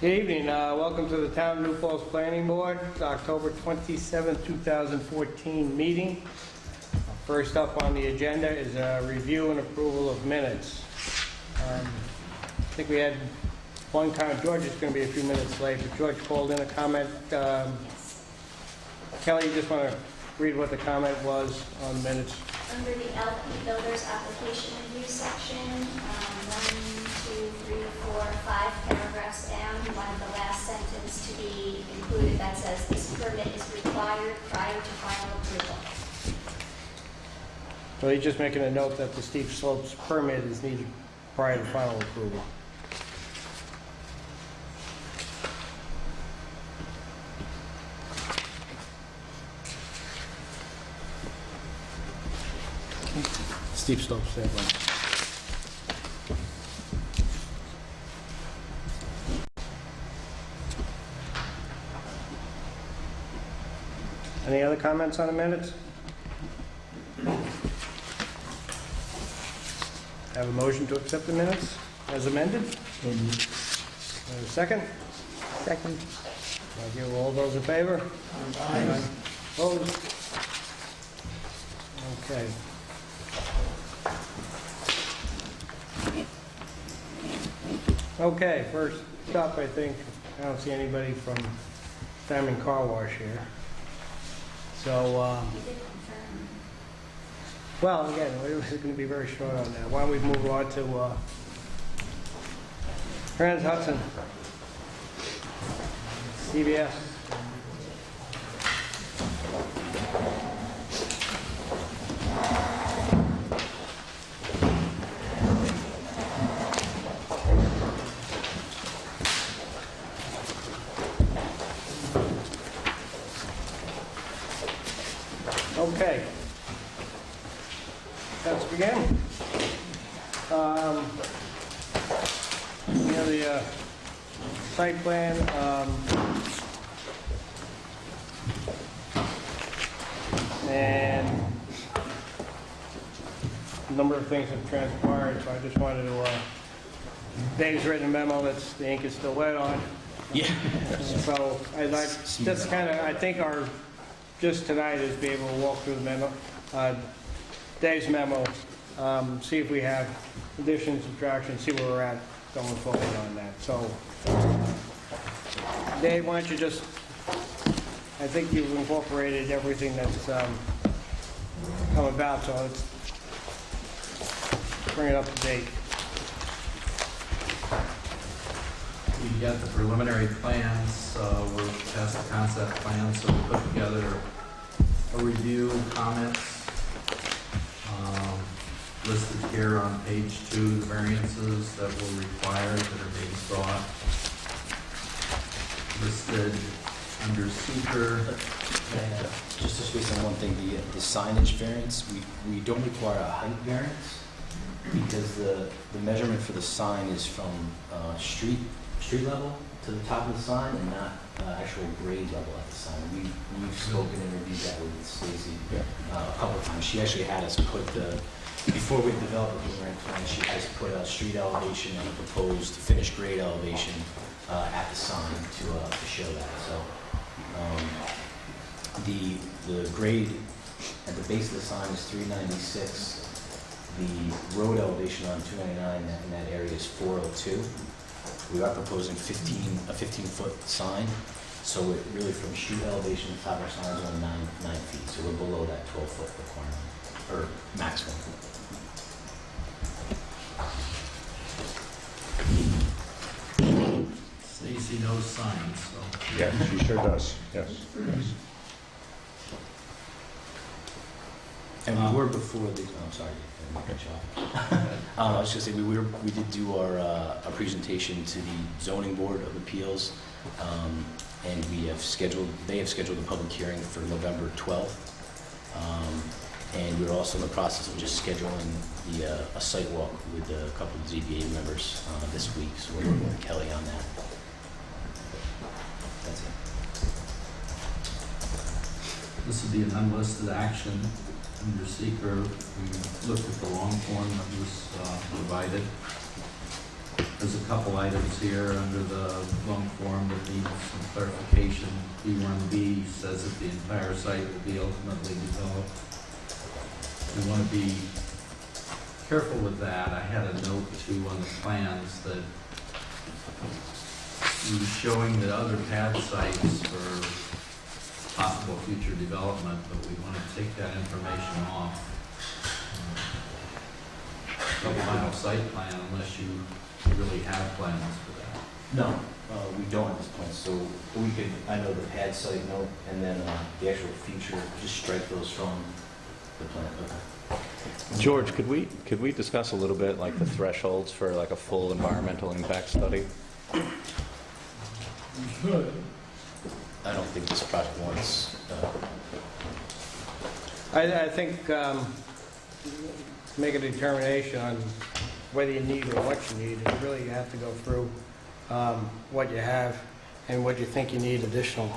Good evening. Welcome to the Town of New Falls Planning Board. It's October 27, 2014 meeting. First up on the agenda is a review and approval of minutes. I think we had one comment. George is going to be a few minutes late, but George called in a comment. Kelly, you just want to read what the comment was on minutes? Under the LP Builders application review section, 1, 2, 3, 4, 5 paragraphs down, you wanted the last sentence to be included that says this permit is required prior to final approval. So he's just making a note that the steep slopes permit is needed prior to final approval. Steep slopes, that one. Any other comments on the minutes? Have a motion to accept the minutes as amended? A second? Second. Thank you. All those in favor? Aye. Opposed? Okay. Okay, first up, I think, I don't see anybody from Diamond Car Wash here. So, You did confirm. well, again, we're going to be very short on that. Why don't we move on to Franz Hudson, CBS. Okay, let's begin. The site plan. And a number of things have transpired, so I just wanted to, Dave's written a memo that's, the ink is still wet on. Yeah. So I'd like, just kind of, I think our, just tonight is be able to walk through the memo, Dave's memo, see if we have additions, subtractions, see where we're at going forward on that. So, Dave, why don't you just, I think you've incorporated everything that's come about, so let's bring it up to date. We got the preliminary plans, we're past the concept plans, so we put together a review, comments, listed here on page 2, the variances that were required that are being sought. Listed under seeker. Just to space on one thing, the signage variance, we don't require a height variance because the measurement for the sign is from street level to the top of the sign and not actual grade level at the sign. We've spoken and reviewed that with Stacy a couple of times. She actually had us put before we developed the blueprint plan, she has put a street elevation and a proposed finished grade elevation at the sign to show that. So the grade at the base of the sign is 396. The road elevation on 299 in that area is 402. We are proposing a 15-foot sign. So it really from street elevation to top of our sign is only 9 feet. So we're below that 12-foot requirement, or maximum. Stacy knows signs, so. Yeah, she sure does, yes. And we were before the, I'm sorry, I didn't cut you off. I was just saying, we did do our presentation to the Zoning Board of Appeals, and they have scheduled a public hearing for November 12th. And we're also in the process of just scheduling a site walk with a couple of ZBA members this week, so we're working with Kelly on that. That's it. This would be an unlisted action under seeker. We looked at the long form that was provided. There's a couple items here under the long 31B says that the entire site will be ultimately developed. We want to be careful with that. I had a note too on the plans that we were showing the other pad sites for possible future development, but we want to take that information off the final site plan unless you really have plans for that. No, we don't at this point, so we could, I know the pad site note, and then the actual feature, just strike those from the plan. Okay. George, could we discuss a little bit like the thresholds for like a full environmental impact study? I don't think this project wants, I think make a determination on whether you need or what you need, and really you have to go through what you have and what you think you need additional.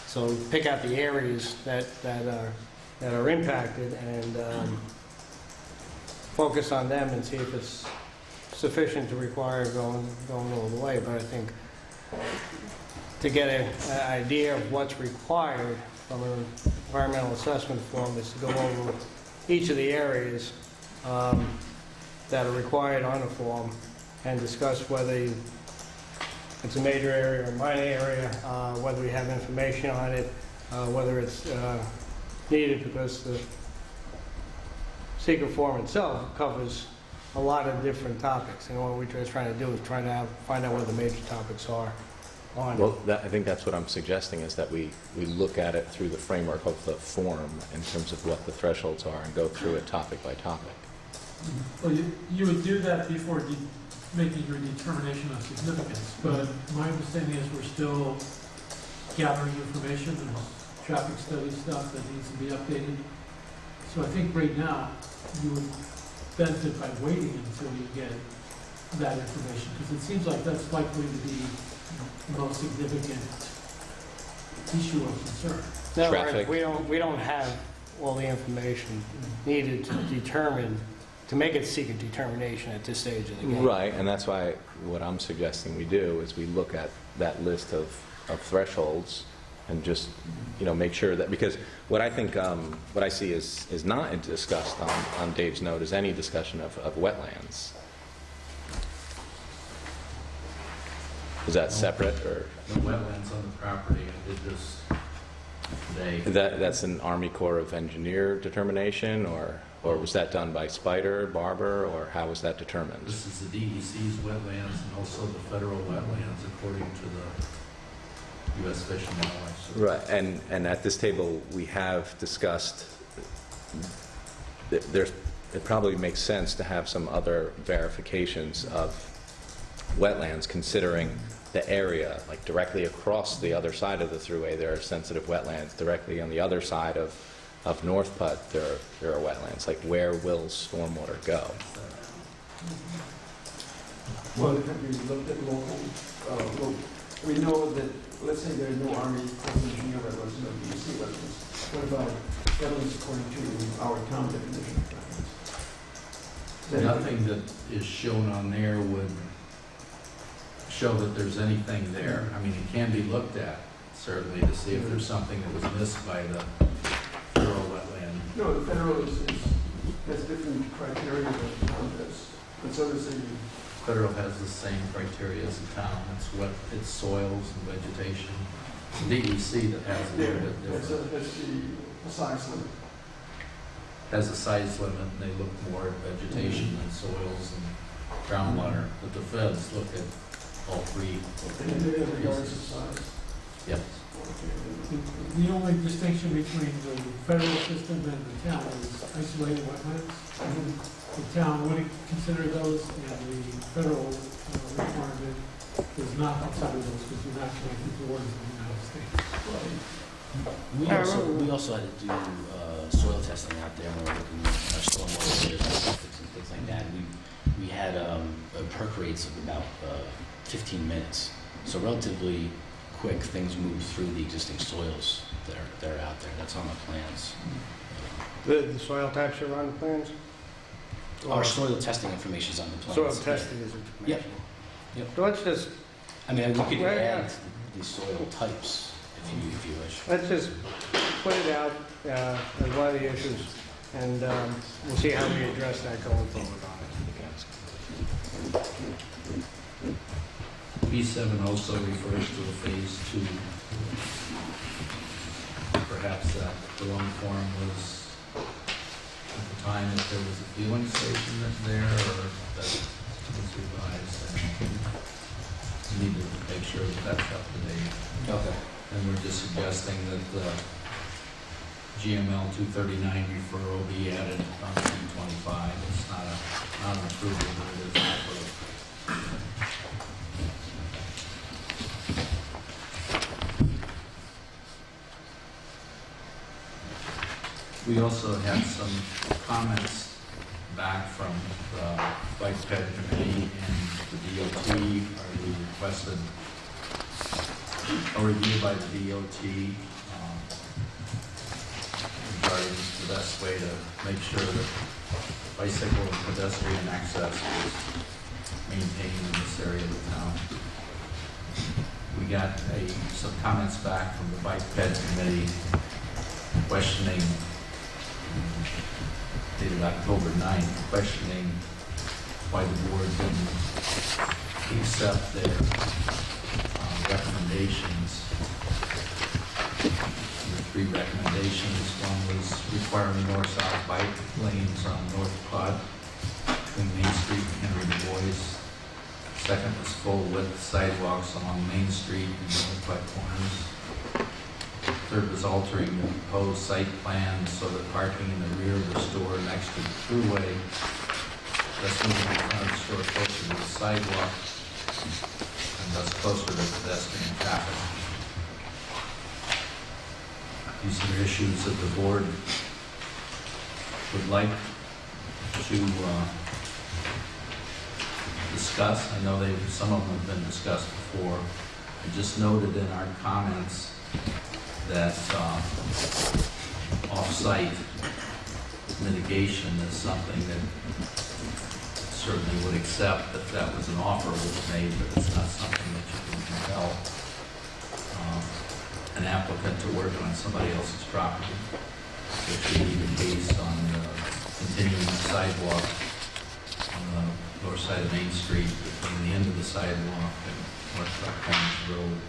So pick out the areas that are impacted and focus on them and see if it's sufficient to require going all the way. But I think to get an idea of what's required from an environmental assessment form is to go over each of the areas that are required on the form and discuss whether it's a major area or a minor area, whether we have information on it, whether it's needed, because the secret form itself covers a lot of different topics. And what we're just trying to do is find out what the major topics are on it. Well, I think that's what I'm suggesting, is that we look at it through the framework of the form in terms of what the thresholds are and go through it topic by topic. Well, you would do that before making your determination of significance, but my understanding is we're still gathering information. There's traffic study stuff that needs to be updated. So I think right now, you would benefit by waiting until you get that information, because it seems like that's likely to be the most significant issue of concern. No, Traffic. we don't have all the information needed to determine, to make a secret determination at this stage of the game. Right, and that's why what I'm suggesting we do is we look at that list of thresholds and just, make sure that, because what I think, what I see is not discussed on Dave's note is any discussion of wetlands. Is that separate, or? The wetlands on the property, I did this today. That's an Army Corps of Engineer determination, or was that done by Spider, Barber, or how was that determined? This is the DEC's wetlands and also the federal wetlands according to the U.S. Fish and Wildlife Service. Right, and at this table, we have discussed, it probably makes sense to have some other verifications of wetlands, considering the area, like directly across the other side of the thruway, there are sensitive wetlands. Directly on the other side of North Putt, there are wetlands. Like, where will stormwater go? Well, have you looked at local, we know that, let's say there's no Army Corps of Engineer wetlands, no DEC wetlands. What about wetlands according to our town definition of wetlands? Nothing that is shown on there would show that there's anything there. I mean, it can be looked at, certainly, to see if there's something that was missed by the federal wetland. No, the federal has different criteria than the town does. And so does the, Federal has the same criteria as the town. It's soils and vegetation. The DEC that has a little bit different. that's the size limit. Has a size limit, and they look more at vegetation and soils and groundwater. But the feds look at all three. And they have regards to size. Yep. The only distinction between the federal system and the town is isolated wetlands. The town wouldn't consider those, and the federal requirement does not consider those, because you're not connected to borders of the United States. we also had to do soil testing out there when we were looking at our stormwater layers and septics and things like that. We had perk rates of about 15 minutes. So relatively quick, things move through the existing soils that are out there. That's on the plans. The soil types are on the plans? Our soil testing information is on the plans. Soil testing is information. Yep. So let's just, I mean, we could Well, add the soil types if you wish. Let's just put it out as one of the issues, and we'll see how we address that going forward on it. B7 also refers to a phase 2. Perhaps that the wrong form was at the time that there was a fueling station that's there, or that was revised. And we need to make sure that that's up to date. Okay. And we're just suggesting that the GML 239 referral be added on B25. It's not an approval, but it is an approval. We also had some comments back from the Bike Ped Committee and the DOT, or we requested a review by the DOT regarding the best way to make sure that bicycle and pedestrian access is maintained in this area of the town. We got some comments back from the Bike Ped Committee questioning, dated October 9th, questioning why the board didn't accept their recommendations. The 3 recommendations, one was requiring north-south bike lanes on North Quad between Main Street and Henry Du Bois. Second was full-width sidewalks along Main Street and North Quad corners. Third was altering the proposed site plan so that parking in the rear of the store next to the thruway, thus moving the front of the store closer to the sidewalk and thus closer to pedestrian traffic. These are issues that the board would like to discuss. I know some of them have been discussed before. I just noted in our comments that off-site mitigation is something that certainly would accept if that was an offer was made, but it's not something that you can compel an applicant to work on somebody else's property, which would be the case on continuing the sidewalk on the north side of Main Street between the end of the sidewalk and North Platte Road.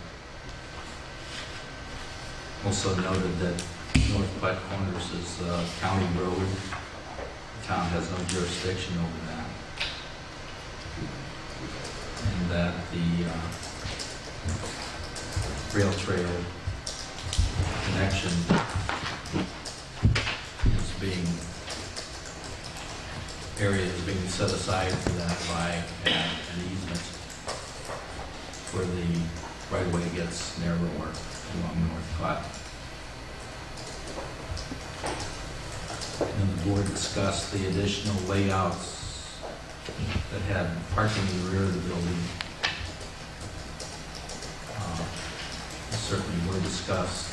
Also noted that North Platte Corners is a county road. The town has no jurisdiction over that. And that the rail trail connection area is being set aside for that by an easement where the right-of-way gets narrower along North Platte. And the board discussed the additional layouts that had parking in the rear of the building. Certainly were discussed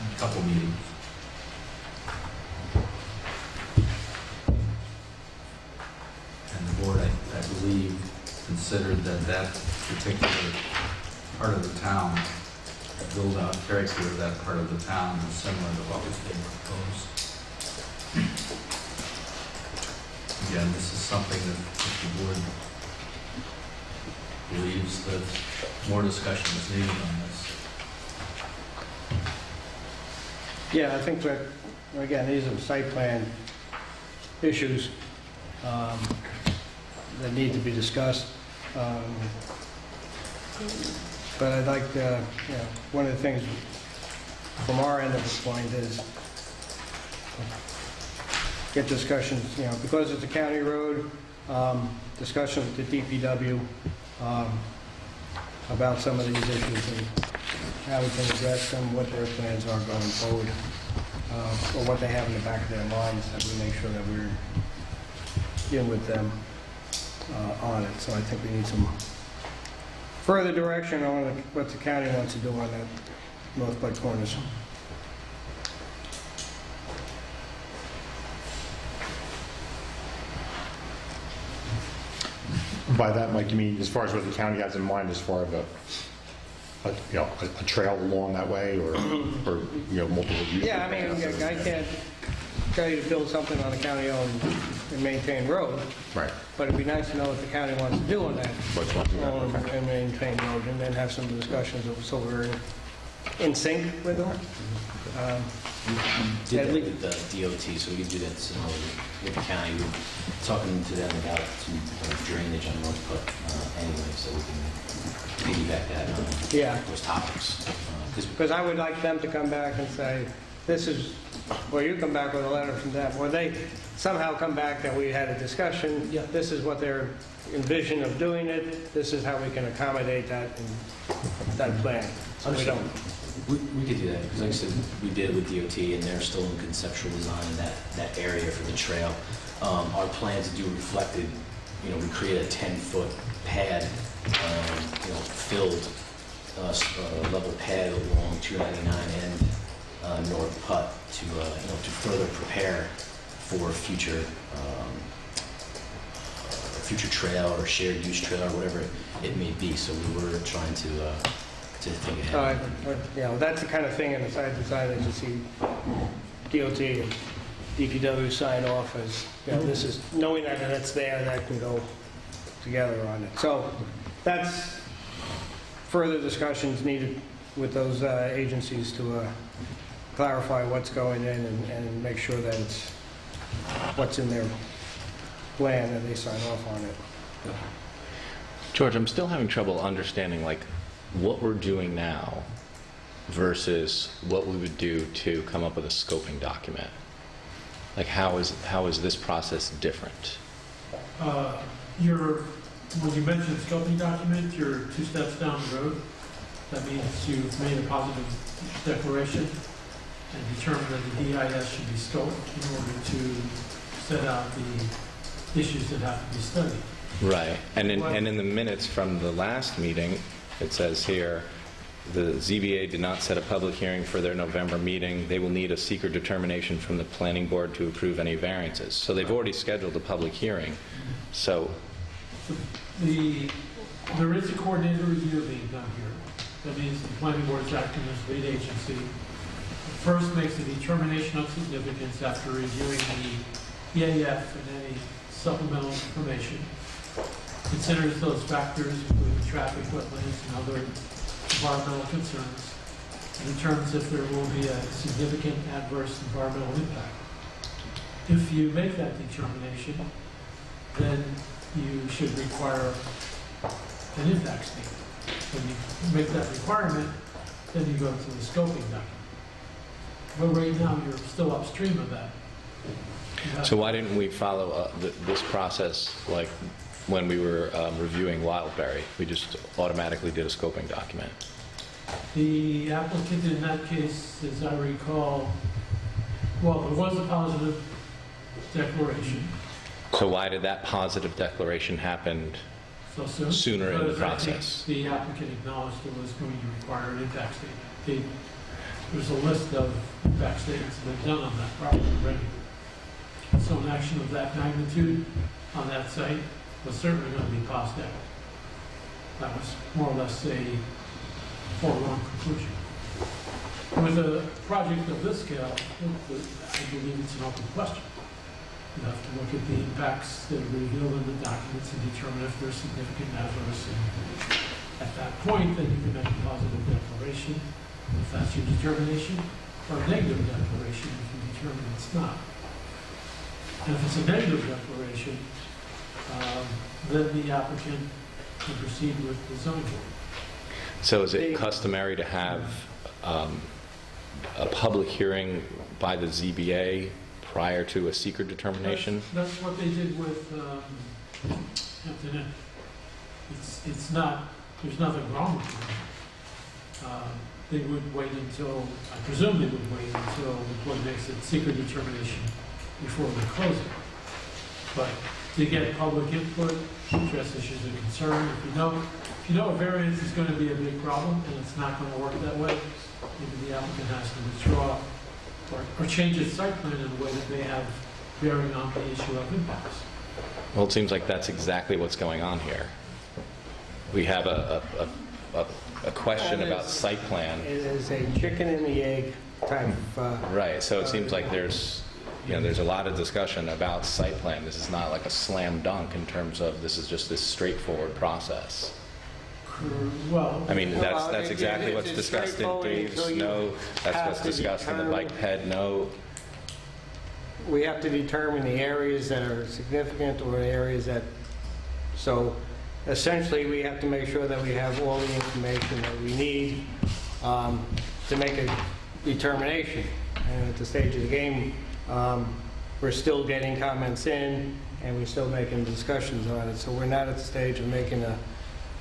in a couple meetings. And the board, I believe, considered that particular part of the town, the build-out character of that part of the town is similar to what was being proposed. Again, this is something that the board believes that more discussion is needed on this. Yeah, I think that, again, these are site plan issues that need to be discussed. But I'd like to, one of the things from our end of the point is get discussions, because it's a county road, discussion with the DPW about some of these issues and how we can address them, what their plans are going forward, or what they have in the back of their minds, that we make sure that we're in with them on it. So I think we need some further direction on what the county wants to do on that North Platte Corners. By that, Mike, you mean as far as what the county has in mind as far as a trail along that way or multiple uses? Yeah, I mean, I can't tell you to build something on a county-owned and maintained road, Right. but it'd be nice to know what the county wants to do on that What's one thing that- owned okay. and maintained road, and then have some discussions so we're in sync with them. Did At that least- with the DOT, so we can do that similarly with the county. We're talking to them about some drainage on North Put anyway, so we can piggyback that on Yeah. those topics. 'Cause Because I would like them to come back and say, this is, or you come back with a letter from them, or they somehow come back that we had a discussion, Yeah. this is what their envision of doing it, this is how we can accommodate that in that plan. So we don't, We could do that, because like I said, we did it with DOT, and they're still in conceptual design in that area for the trail. Our plans do reflected, we create a 10-foot pad, filled level pad along 299 and North Putt to further prepare for future trail or shared use trail or whatever it may be. So we were trying to think ahead. that's the kind of thing in the side design that you see DOT and DPW sign off as, this is, knowing that it's there, that can go together on it. So that's further discussions needed with those agencies to clarify what's going in and make sure that it's what's in their plan and they sign off on it. George, I'm still having trouble understanding what we're doing now versus what we would do to come up with a scoping document. How is this process different? When you mentioned scoping document, you're 2 steps down the road. That means you've made a positive declaration and determined that the DIS should be scoped in order to set out the issues that have to be studied. Right. And in the minutes from the last meeting, it says here, the ZBA did not set a public hearing for their November meeting. They will need a secret determination from the planning board to approve any variances. So they've already scheduled a public hearing. So There is a coordinated review being done here. That means the planning board is acting as lead agency. First makes a determination of significance after reviewing the EAF and any supplemental information. Considers those factors, including traffic, wetlands, and other environmental concerns, and determines if there will be a significant adverse environmental impact. If you make that determination, then you should require an impact statement. When you make that requirement, then you go to the scoping document. But right now, you're still upstream of that. So why didn't we follow this process like when we were reviewing Wildberry? We just automatically did a scoping document. The applicant in that case, as I recall, well, there was a positive declaration. So why did that positive declaration happen So soon? sooner in the Because I think process? the applicant acknowledged it was going to require an impact statement. There's a list of impact statements that have been done on that property already. So an action of that magnitude on that site was certainly going to be passed out. That was more or less a foregone conclusion. With a project of this scale, I believe it's an open question. You have to look at the impacts that are revealed in the documents and determine if there's significant adverse. And at that point, then you can make a positive declaration, if that's your determination, or a negative declaration if you determine it's not. And if it's a negative declaration, then the applicant can proceed with the zoning board. So is it customary to have a public hearing by the ZBA prior to a seeker determination? That's what they did with Hampton Inn. It's not, there's nothing wrong with it. They would wait until, I presume they would wait until the board makes a secret determination before they close it. But to get public input, address issues of concern, if you know a variance is going to be a big problem and it's not going to work that way, maybe the applicant has to withdraw or change its site plan in a way that may have bearing on the issue of impacts. Well, it seems like that's exactly what's going on here. We have a question Well, about it's- site plan. It is a chicken and the egg type of, Right, so it seems like there's a lot of discussion about site plan. This is not like a slam dunk in terms of this is just this straightforward process. Well, I mean, Well, that's exactly it's what's discussed in straightforward Dave's until you note, that's have what's to discussed in the determine- bike ped note. we have to determine the areas that are significant or the areas that, so essentially, we have to make sure that we have all the information that we need to make a determination. And at the stage of the game, we're still getting comments in, and we're still making discussions on it. So we're not at the stage of making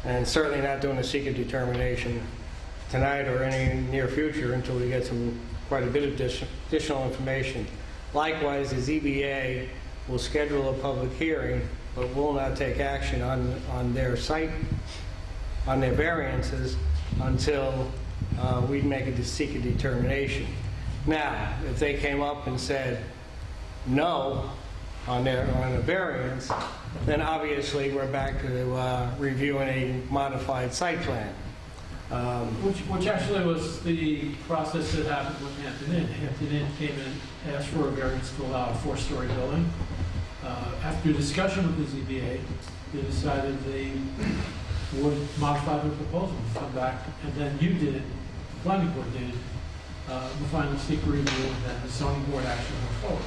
and certainly not doing a secret determination tonight or any near future until we get quite a bit of additional information. Likewise, the ZBA will schedule a public hearing, but will not take action on their site, on their variances, until we make a secret determination. Now, if they came up and said no on a variance, then obviously we're back to reviewing a modified site plan. which actually was the process that happened with Hampton Inn. Hampton Inn came in, asked for a variance to allow a 4-story building. After discussion with the ZBA, they decided they would modify their proposal, come back, and then you did it, the planning board did the final secret review, and then the zoning board actually went forward.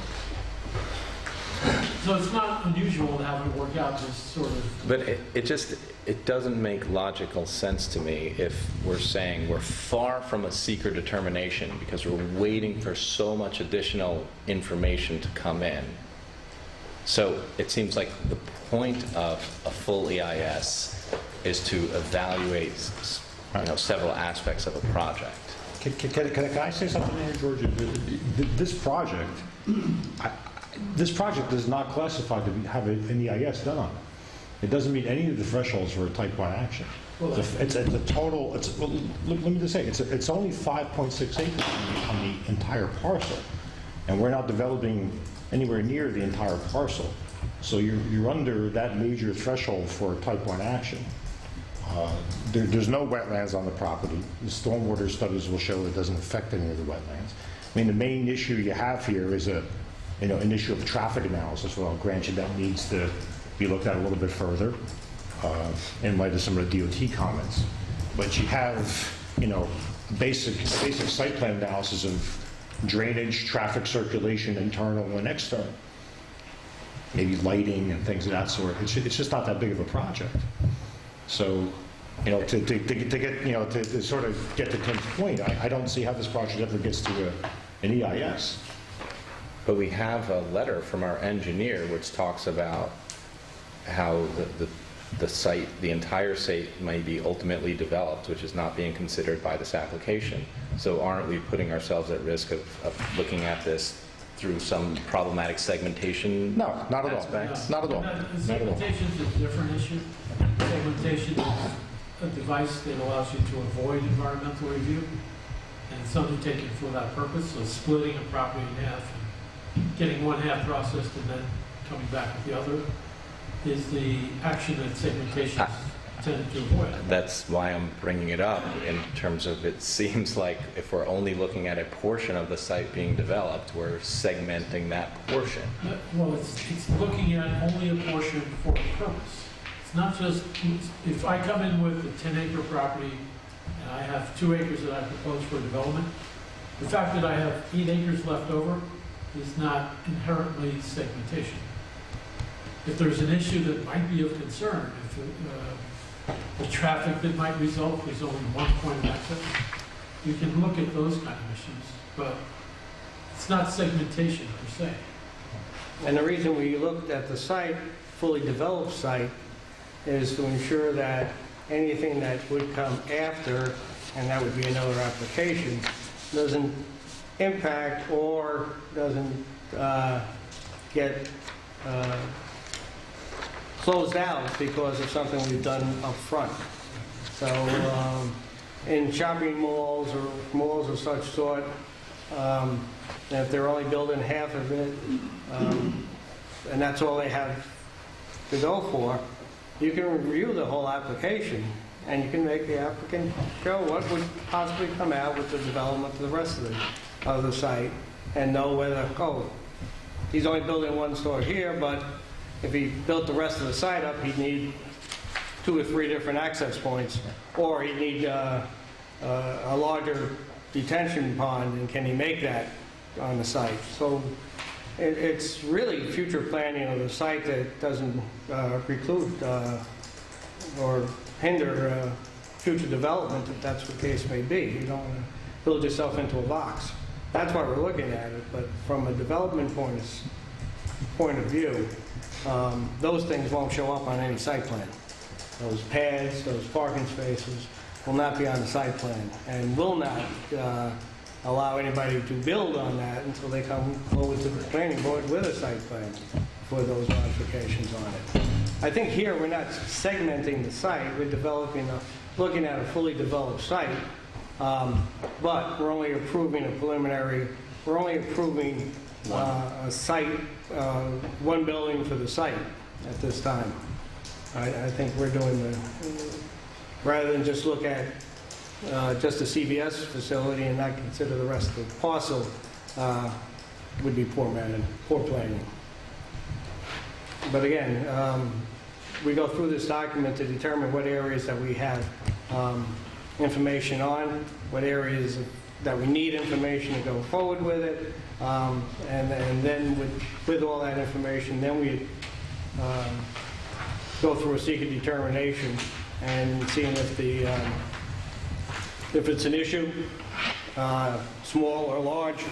So it's not unusual to have it work out this sort of. But it doesn't make logical sense to me if we're saying we're far from a secret determination because we're waiting for so much additional information to come in. So it seems like the point of a full EIS is to evaluate, several aspects of a project. Can I say something here, George? This project, this project is not classified to have an EIS done on it. It doesn't meet any of the thresholds for a type 1 action. It's a total, well, let me just say, it's only 5.6 acres on the entire parcel. And we're not developing anywhere near the entire parcel. So you're under that major threshold for a type 1 action. There's no wetlands on the property. The stormwater studies will show it doesn't affect any of the wetlands. I mean, the main issue you have here is an issue of traffic analysis. Well, I'll grant you that needs to be looked at a little bit further in light of some of the DOT comments. But you have, basic site plan analysis of drainage, traffic circulation, internal and external. Maybe lighting and things of that sort. It's just not that big of a project. So, to get, to sort of get to Tim's point, I don't see how this project ever gets to an EIS. But we have a letter from our engineer which talks about how the site, the entire site may be ultimately developed, which is not being considered by this application. So aren't we putting ourselves at risk of looking at this through some problematic segmentation? No, not at all. aspects? Not at all. Segmentation is a different issue. Segmentation is a device that allows you to avoid environmental review, and it's undertaken for that purpose. So splitting a property in half and getting one half processed and then coming back with the other is the action that segmentation is intended to avoid. That's why I'm bringing it up in terms of it seems like if we're only looking at a portion of the site being developed, we're segmenting that portion. Well, it's looking at only a portion for a purpose. It's not just, if I come in with a 10-acre property and I have 2 acres that I propose for development, the fact that I have 8 acres left over is not inherently segmentation. If there's an issue that might be of concern, if the traffic that might result, there's only one point of access, you can look at those kind of issues, but it's not segmentation per se. And the reason we looked at the site, fully developed site, is to ensure that anything that would come after, and that would be another application, doesn't impact or doesn't get closed out because of something we've done up front. So in shopping malls or malls of such sort, if they're only building half of it, and that's all they have to go for, you can review the whole application and you can make the applicant show what would possibly come out with the development of the rest of the site, and know whether, oh, he's only building one store here, but if he built the rest of the site up, he'd need 2 or 3 different access points, or he'd need a larger detention pond, and can he make that on the site? So it's really future planning of the site that doesn't preclude or hinder future development, if that's what the case may be. You don't want to build yourself into a box. That's why we're looking at it, but from a development point of view, those things won't show up on any site plan. Those pads, those parking spaces will not be on the site plan, and will not allow anybody to build on that until they come forward to the planning board with a site plan for those modifications on it. I think here we're not segmenting the site, we're looking at a fully developed site, but we're only approving a site, one building for the site at this time. I think we're doing rather than just look at just a CVS facility and not consider the rest of the parcel, would be poor planning. But again, we go through this document to determine what areas that we have information on, what areas that we need information to go forward with it, and then with all that information, then we go through a secret determination and seeing if it's an issue, small or large.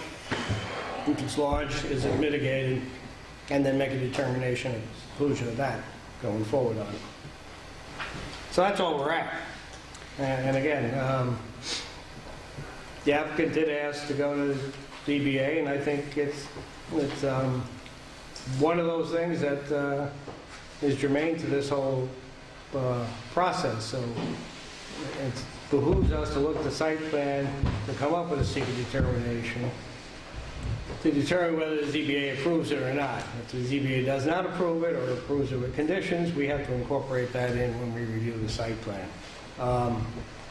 If it's large, is it mitigated? And then make a determination of conclusion of that going forward on it. So that's all we're at. And again, the applicant did ask to go to ZBA, and I think it's one of those things that is germane to this whole process. So it behooves us to look at the site plan, to come up with a secret determination, to determine whether the ZBA approves it or not. If the ZBA does not approve it or approves it with conditions, we have to incorporate that in when we review the site plan.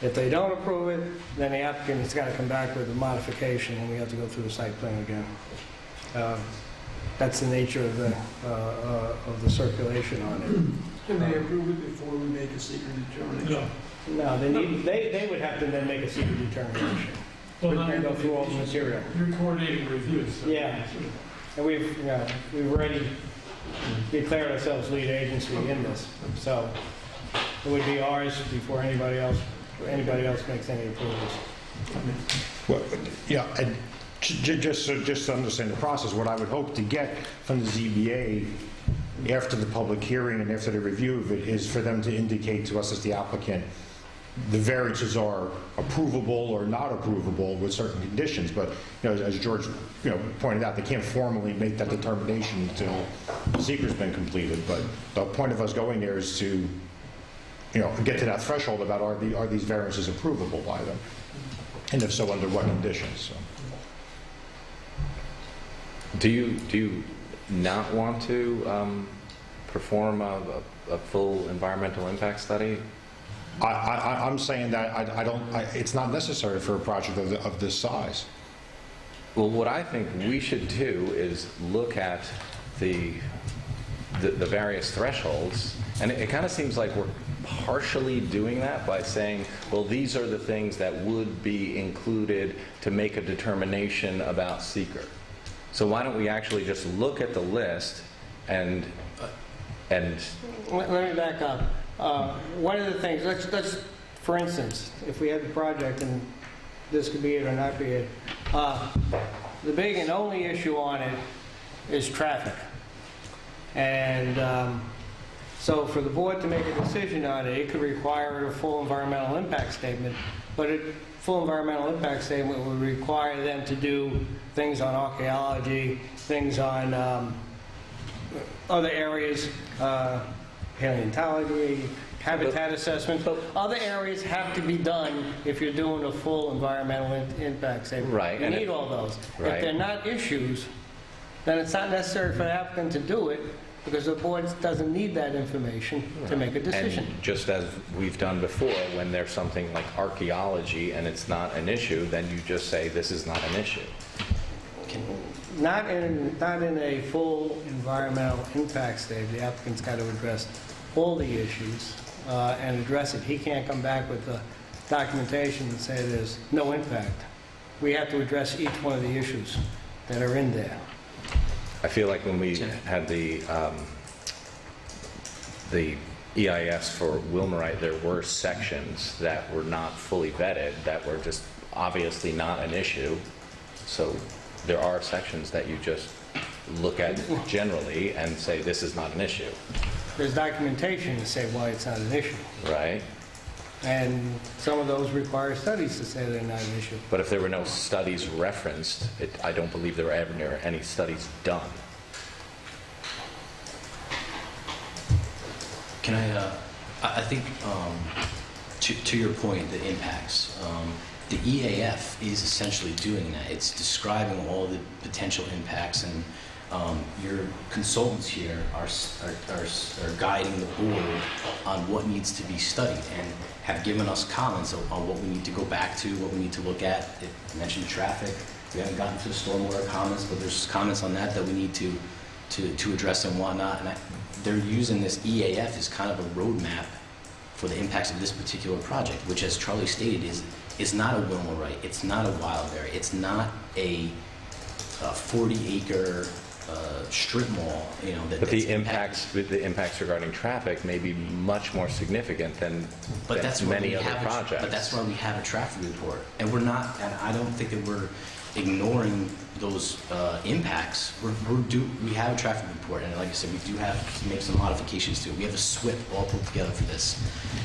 If they don't approve it, then the applicant has got to come back with a modification, and we have to go through the site plan again. That's the nature of the circulation on it. Can they approve it before we make a secret determination? No, they would have to then make a secret determination. Well, And go through all the material. You're coordinating reviews. So. Yeah. And we've already declared ourselves lead agency in this. So it would be ours before anybody else makes any approvals. Well, yeah, and just to understand the process, what I would hope to get from the ZBA after the public hearing and after the review of it is for them to indicate to us as the applicant the variances are approvable or not approvable with certain conditions. But as George pointed out, they can't formally make that determination until the secret's been completed. But the point of us going there is to get to that threshold about are these variances approvable by them, and if so, under what conditions. So. Do you not want to perform a full environmental impact study? I'm saying that it's not necessary for a project of this size. Well, what I think we should do is look at the various thresholds, and it kind of seems like we're partially doing that by saying, well, these are the things that would be included to make a determination about seeker. So why don't we actually just look at the list and Let me back up. One of the things, let's for instance, if we had the project, and this could be it or not be it, the big and only issue on it is traffic. And so for the board to make a decision on it, it could require a full environmental impact statement, but a full environmental impact statement would require them to do things on archaeology, things on other areas, paleontology, habitat assessment. Other areas have to be done if you're doing a full environmental impact statement. Right. You need all those. Right. If they're not issues, then it's not necessary for the applicant to do it, because the board doesn't need that information to make a decision. And just as we've done before, when there's something like archaeology and it's not an issue, then you just say, this is not an issue. Not in a full environmental impact stage. The applicant's got to address all the issues and address it. He can't come back with the documentation and say there's no impact. We have to address each one of the issues that are in there. I feel like when we had the EIS for Wilmerite, there were sections that were not fully vetted, that were just obviously not an issue. So there are sections that you just look at generally and say, this is not an issue. There's documentation to say why it's not an issue. Right? And some of those require studies to say they're not an issue. But if there were no studies referenced, I don't believe there were ever any studies done. Can I think, to your point, the impacts, the EAF is essentially doing that. It's describing all the potential impacts, and your consultants here are guiding the board on what needs to be studied and have given us comments on what we need to go back to, what we need to look at. It mentioned traffic. We haven't gotten to the stormwater comments, but there's comments on that we need to address and whatnot. And they're using this EAF as kind of a roadmap for the impacts of this particular project, which, as Charlie stated, is not a Wilmerite, it's not a wild area, it's not a 40-acre strip mall, But the impacts regarding traffic may be much more significant than many other projects. But that's why we have a traffic report, and I don't think that we're ignoring those impacts. We have a traffic report, and like I said, we do have to make some modifications to it. We have a SWIP all put together for this.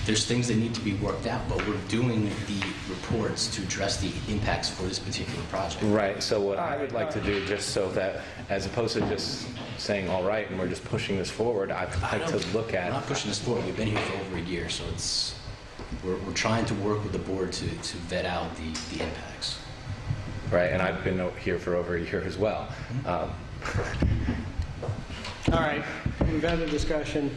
There's things that need to be worked out, but we're doing the reports to address the impacts for this particular project. Right, so what I would like to do, just so that, as opposed to just saying, all right, and we're just pushing this forward, I'd like to look at... We're not pushing this forward. We've been here for over a year, so we're trying to work with the board to vet out the impacts. Right, and I've been here for over a year as well. All right, we've had a discussion.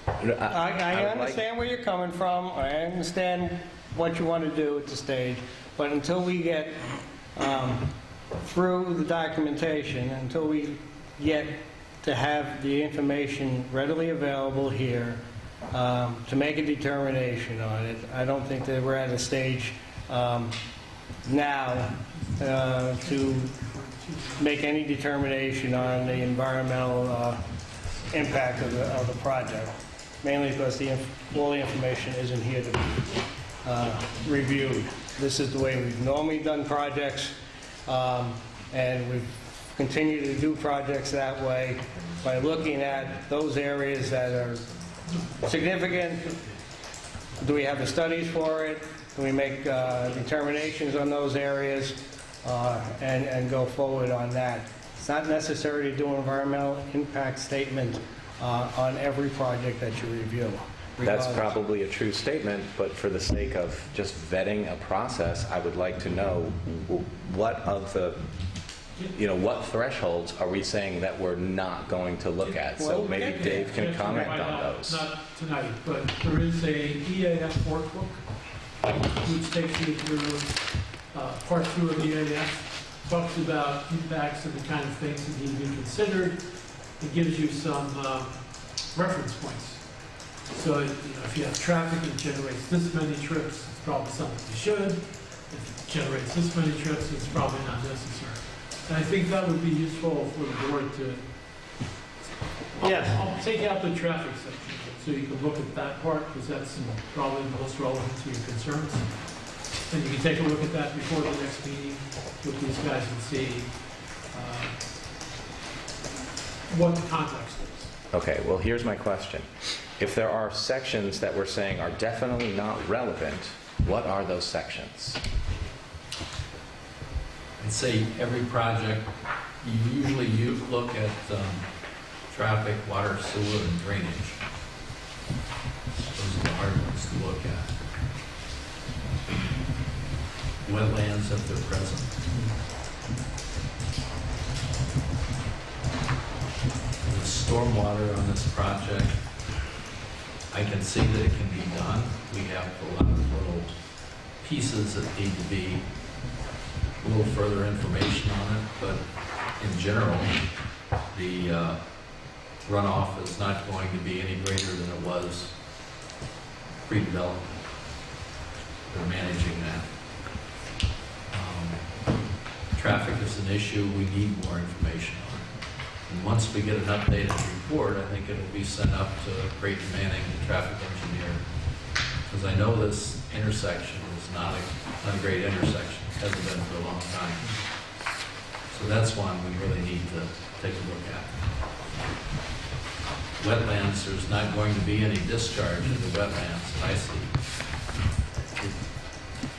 I understand where you're coming from. I understand what you want to do at the stage, but until we get through the documentation, until we get to have the information readily available here to make a determination on it, I don't think that we're at a stage now to make any determination on the environmental impact of the project, mainly because all the information isn't here to be reviewed. This is the way we've normally done projects, and we've continued to do projects that way by looking at those areas that are significant. Do we have the studies for it? Can we make determinations on those areas and go forward on that? It's not necessary to do an environmental impact statement on every project that you review. That's probably a true statement, but for the sake of just vetting a process, I would like to know what thresholds are we saying that we're not going to look at? So Well, maybe Dave can comment on those. Not tonight, but there is a EAF workbook which takes you through part 2 of the EAF, talks about impacts and the kind of things that need to be considered. It gives you some reference points. So if you have traffic and it generates this many trips, it's probably something you should. If it generates this many trips, it's probably not necessary. And I think that would be useful for the board to... Yes. I'll take out the traffic section so you can look at that part, because that's probably the most relevant to your concerns. And you can take a look at that before the next meeting with these guys and see what the context is. Okay, well, here's my question. If there are sections that we're saying are definitely not relevant, what are those sections? I'd say every project, you usually look at traffic, water, sewer, and drainage. Those are the hard ones to look at. Wetlands, if they're present. The stormwater on this project, I can see that it can be done. We have a lot of little pieces that need to be a little further information on it, but in general, the runoff is not going to be any greater than it was pre-development. They're managing that. Traffic is an issue we need more information on. And once we get an updated report, I think it'll be sent up to Creighton Manning, the traffic engineer. Because I know this intersection is not a great intersection, hasn't been for a long time. So that's one we really need to take a look at. Wetlands, there's not going to be any discharge into wetlands that I see.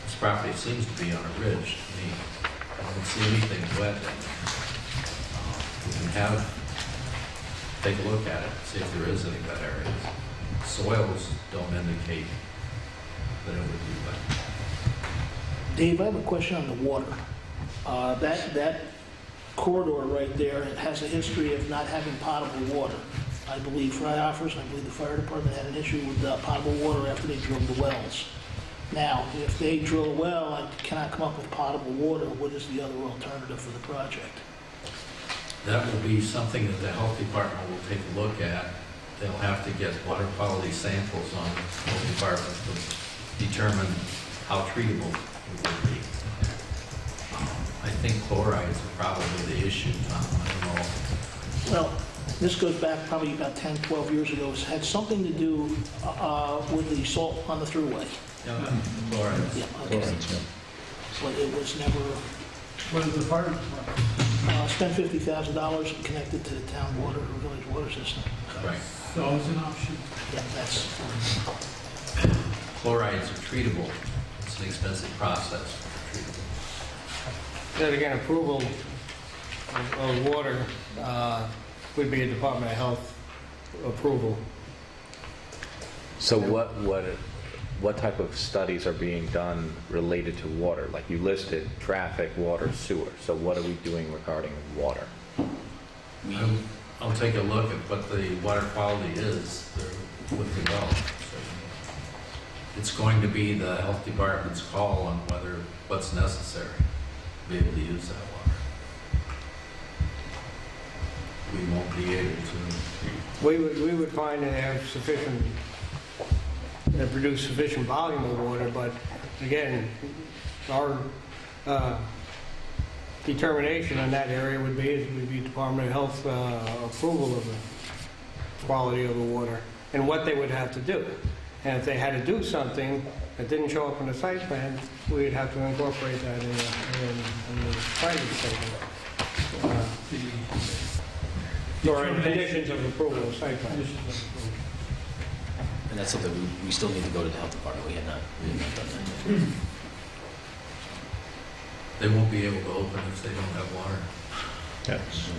This property seems to be on a ridge to me. I don't see anything wet in it. We can take a look at it, see if there is any wet areas. Soils don't indicate that it would be wet. Dave, I have a question on the water. That corridor right there, it has a history of not having potable water. I believe Fry Offers, and I believe the fire department had an issue with potable water after they drilled the wells. Now, if they drill a well and cannot come up with potable water, what is the other alternative for the project? That will be something that the health department will take a look at. They'll have to get water quality samples on the health department to determine how treatable it will be. I think chlorides are probably the issue. I don't know. Well, this goes back probably about 10, 12 years ago. It had something to do with the salt on the thruway. Chlorides. Yeah, okay. But it was never, What is the fire department? spent $50,000 and connected to the town water, or village water system. Right. So it's an option. Yeah, that's, Chlorides are treatable. It's an expensive process for treatable. Then again, approval of water would be a Department of Health approval. So what type of studies are being done related to water? Like you listed, traffic, water, sewer. So what are we doing regarding water? I'll take a look at what the water quality is with the well. It's going to be the health department's call on what's necessary to be able to use that water. We won't be able to. We would find that they have sufficient, they produce sufficient volume of water, but again, our determination on that area would be Department of Health approval of the quality of the water and what they would have to do. And if they had to do something that didn't show up in the site plan, we'd have to incorporate that in the finding statement. Or in conditions of approval of site plan. And that's something we still need to go to the health department. We have not done that yet. They won't be able to open if they don't have water. Yes.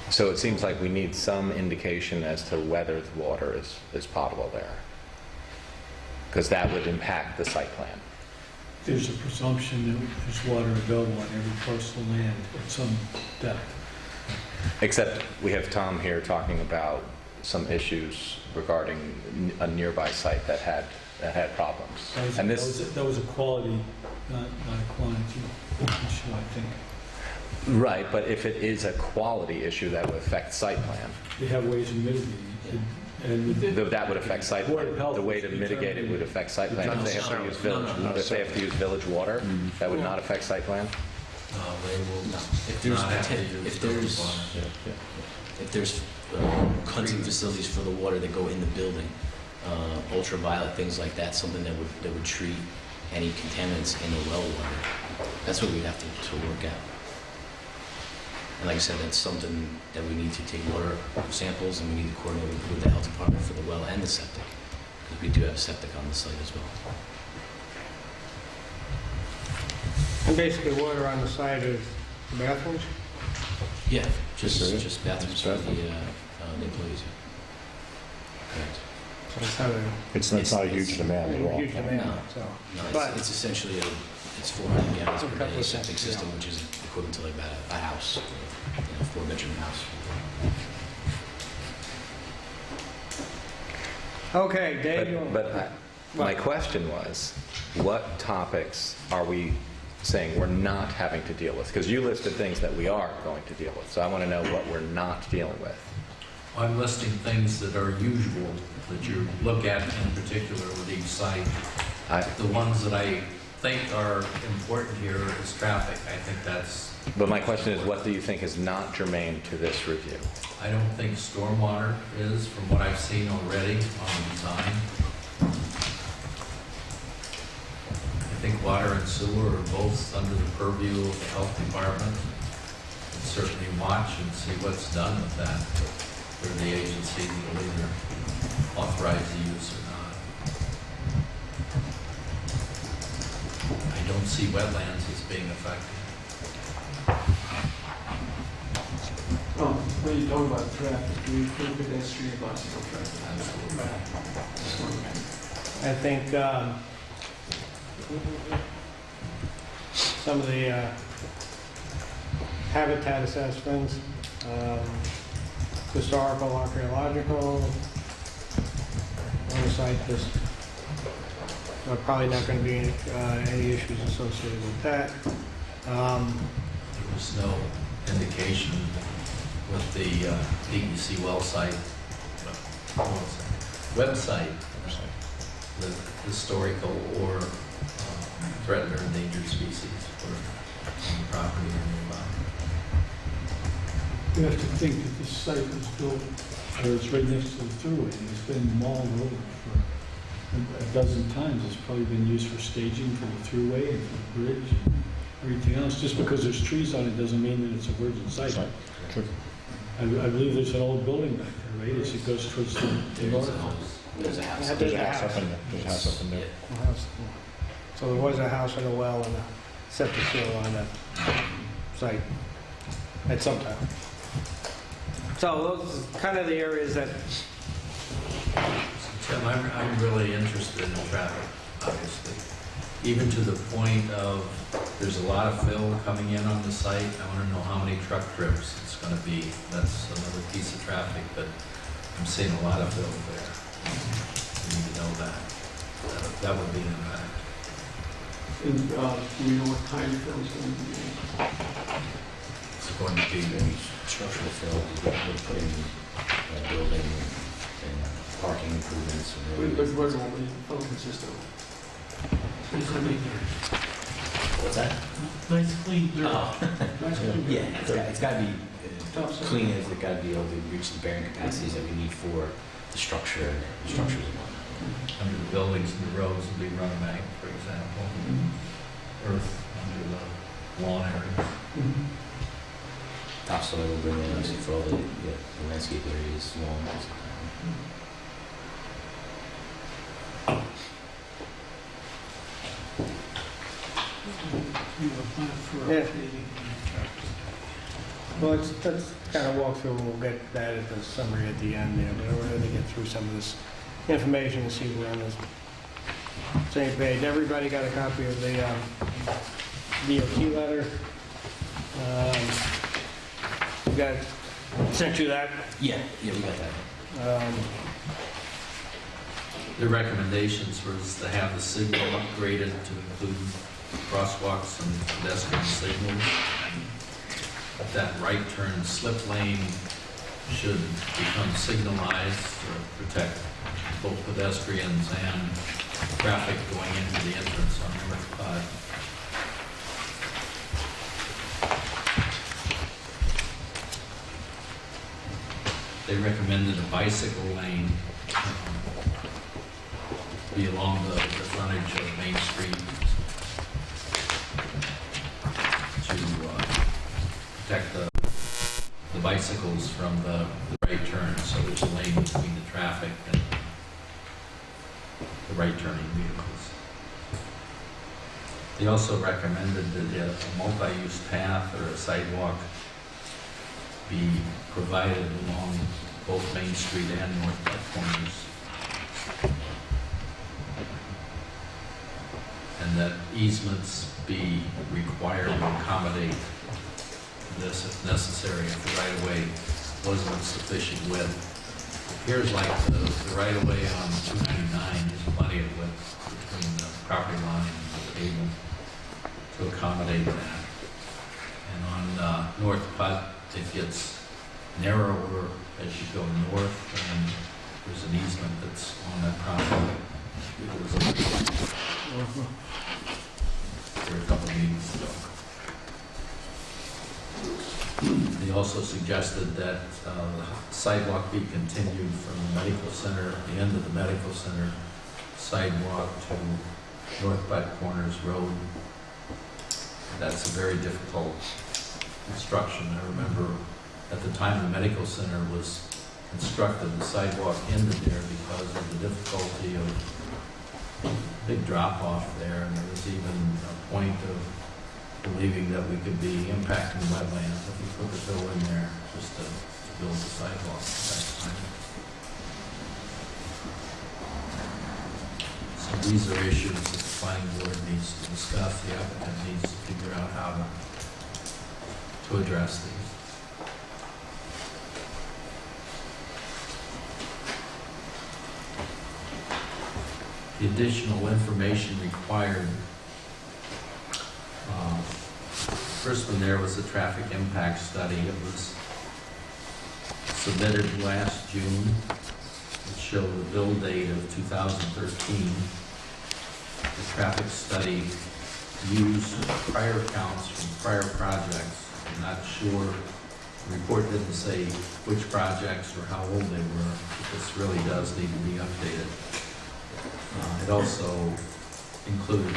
So it seems like we need some indication as to whether the water is potable there. Because that would impact the site plan. There's a presumption that there's water available on every parcel of land at some depth. Except we have Tom here talking about some issues regarding a nearby site that had problems. And this, That was a quality, not a quantity issue, I think. right, but if it is a quality issue, that would affect site plan. They have ways of mitigating it. And That would affect site Board of plan. Health The way to is mitigate it would affect site plan. If they have to use village, if they have to use village water, that would not affect site plan? They will No. If there's, not have to use if village there's, water. if there's cleansing facilities for the water that go in the building, ultraviolet, things like that, something that would treat any contaminants in the well water, that's what we'd have to work out. And like I said, that's something that we need to take water samples, and we need to coordinate with the health department for the well and the septic, because we do have septic on the site as well. And basically water on the side of the bathrooms? Yeah, just bathrooms for the employees. Correct. So it's not It's not a huge demand at all. huge demand, No. so. No, But- it's essentially it's 400 gallons A per couple day of septic cents, system, yeah. which is equivalent to like about a house, 4-bedroom house. Okay, Dave, you want- My question was, what topics are we saying we're not having to deal with? Because you listed things that we are going to deal with, so I want to know what we're not dealing with. I'm listing things that are usual, that you look at in particular with each site. The ones that I think are important here is traffic. I think that's, But my question is, what do you think is not germane to this review? I don't think stormwater is, from what I've seen already on the design. I think water and sewer are both under the purview of the health department. And certainly watch and see what's done with that. They're the agency that will either authorize the use or not. I don't see wetlands as being affected. Oh, when you talk about traffic, do you include pedestrian and bicycle traffic? Absolutely. I think some of the habitat assessments, historical, archaeological, on the site, there's probably not going to be any issues associated with that. There was no indication with the DEC well site, website, the historical or threatened or endangered species for the property or nearby. You have to think that this site was built, or it's right next to the thruway, and it's been mauled over for a dozen times. It's probably been used for staging for the thruway and for the bridge and everything else. Just because there's trees on it doesn't mean that it's a virgin site. I believe there's an old building back there, right? As it goes towards the north. There's a house. There's a house. up in there. There's a house up in there. A house. So there was a house and a well and a septic field on that site at some time. So those are kind of the areas that, Tim, I'm really interested in traffic, obviously. Even to the point of, there's a lot of fill coming in on the site. I want to know how many truck trips it's going to be. That's another piece of traffic, but I'm seeing a lot of fill there. We need to know that. That would be an impact. And do we know what kind of film is going to be used? It's going to be Structural fill, we're putting building and parking improvements. And But what will the film consist of? What's that? Nice clean dirt. Yeah, it's got to be clean as it got to be able to reach the bearing capacities that we need for the structure and the structures and whatnot. under the buildings and the roads would be run bank, for example. Earth under the lawn areas. Topsoil will bring in obviously for all the landscape areas, lawns. You have a plan for Yeah. updating well, let's kind of walk through, and we'll get that at the summary at the end there, but we're going to get through some of this information and see if we're on the same page. Everybody got a copy of the DOT letter? You got, sent you that? Yeah, we got that. The recommendations was to have the signal upgraded to include crosswalks and pedestrian signals. That right turn slip lane should become signalized to protect both pedestrians and traffic going into the entrance on North 5. They recommended a bicycle lane be along the frontage of Main Street to protect the bicycles from the right turn, so there's a lane between the traffic and the right turning vehicles. They also recommended that a multi-use path or a sidewalk be provided along both Main Street and North Park corners. And that easements be required to accommodate this if necessary, if the right-of-way wasn't sufficient width. appears like the right-of-way on 299 is plenty of width between the property line and the pavement to accommodate that. And on North Putt, it gets narrower as you go north, and there's an easement that's on that property. It was there a couple of meetings ago. They also suggested that the sidewalk be continued from the medical center, the end of the medical center sidewalk to North Putt Corners Road. That's a very difficult construction. I remember at the time the medical center was constructed, the sidewalk ended there because of the difficulty of big drop off there, and there was even a point of believing that we could be impacting wetlands if we put the bill in there just to build the sidewalk at that time. So these are issues that the planning board needs to discuss, the applicant needs to figure out how to address these. The additional information required. First one there was the traffic impact study. It was submitted last June. It showed the bill date of 2013. The traffic study used prior counts from prior projects. I'm not sure, the report didn't say which projects or how old they were, but this really does need to be updated. It also included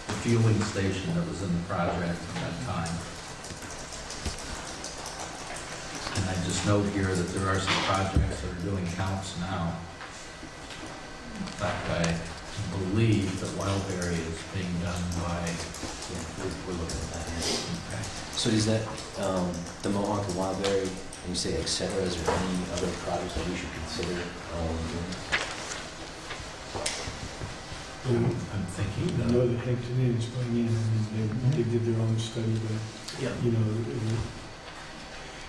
the fueling station that was in the project at that time. And I just note here that there are some projects that are doing counts now. In fact, I believe that Wildberry is being done by... Yeah, we're looking at that. Okay. So is that the Mohawk and Wildberry, when you say et cetera, is there any other projects that we should consider doing? I'm thinking I know that Hampton Inn is going in, and they did their own study, but, Yeah. you know,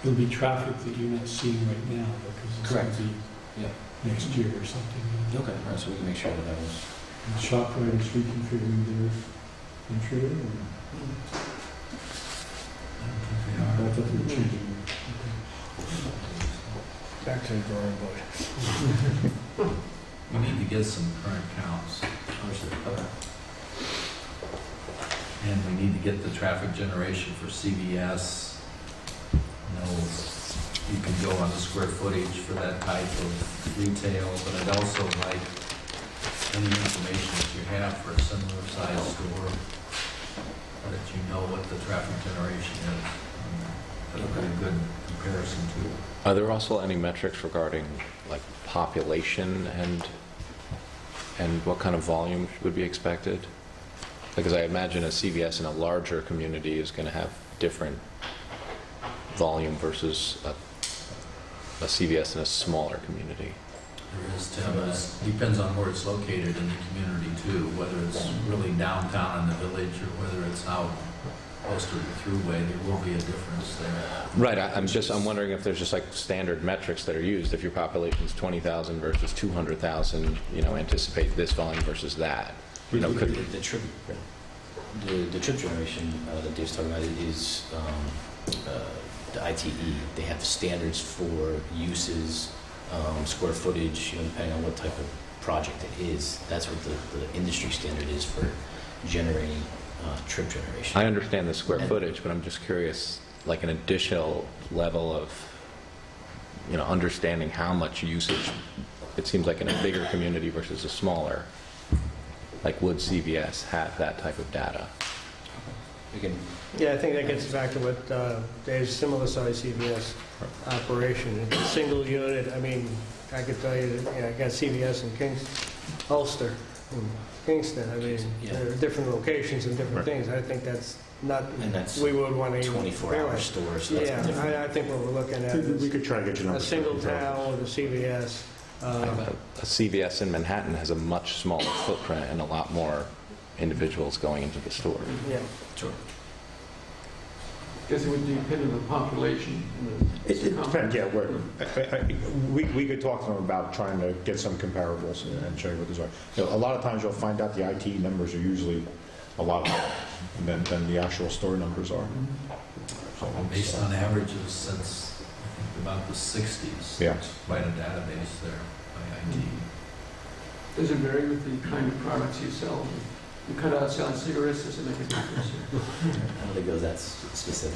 it'll be traffic that you're not seeing right now, because it's going Correct. to be Yeah. next year or something. Okay, all right, so we can make sure that that was... And ShopRite is reconfiguring their intro, or I thought they were changing. Back to the drawing board. we need to get some current counts. Understood. Okay. And we need to get the traffic generation for CVS. You know, you can go on the square footage for that type of retail, but I'd also like any information that you have for a similar size store, so that you know what the traffic generation is. That'll be a good comparison to. Are there also any metrics regarding like population and what kind of volume would be expected? Because I imagine a CVS in a larger community is going to have different volume versus a CVS in a smaller community. There is, Tim, it depends on where it's located in the community too, whether it's really downtown in the village or whether it's out close to the thruway, there will be a difference there. Right, I'm wondering if there's just like standard metrics that are used. If your population's 20,000 versus 200,000, you know, anticipate this volume versus that. You know, could The trip generation that Dave's talking about is the ITE. They have standards for uses, square footage, you know, depending on what type of project it is. That's what the industry standard is for generating trip generation. I understand the square footage, but I'm just curious, like an additional level of, you know, understanding how much usage it seems like in a bigger community versus a smaller. Like, would CVS have that type of data? We can, Yeah, I think that gets back to what Dave's similar size CVS operation. It's a single unit. I mean, I could tell you that, I got CVS in Ulster, in Kingston. I mean, Yeah. there are different locations and different Right. things. I think that's not, and that's we would want to even 24-hour realize. stores, so that's Yeah, different. I think what we're looking at We is could try to get your a numbers. single town with a CVS. A CVS in Manhattan has a much smaller footprint and a lot more individuals going into the store. Yeah. Sure. Guess it would depend on the population. And the It depends, yeah, we could talk to them about trying to get some comparables and show you what those are. You know, a lot of times you'll find out the IT numbers are usually a lot higher than the actual store numbers are. So, Based on averages since, I think, about the 60s. Yeah. There's quite a database there by IT. Does it vary with the kind of products you sell? You cut out selling cigarettes, does it make a difference? I don't think it was that specific.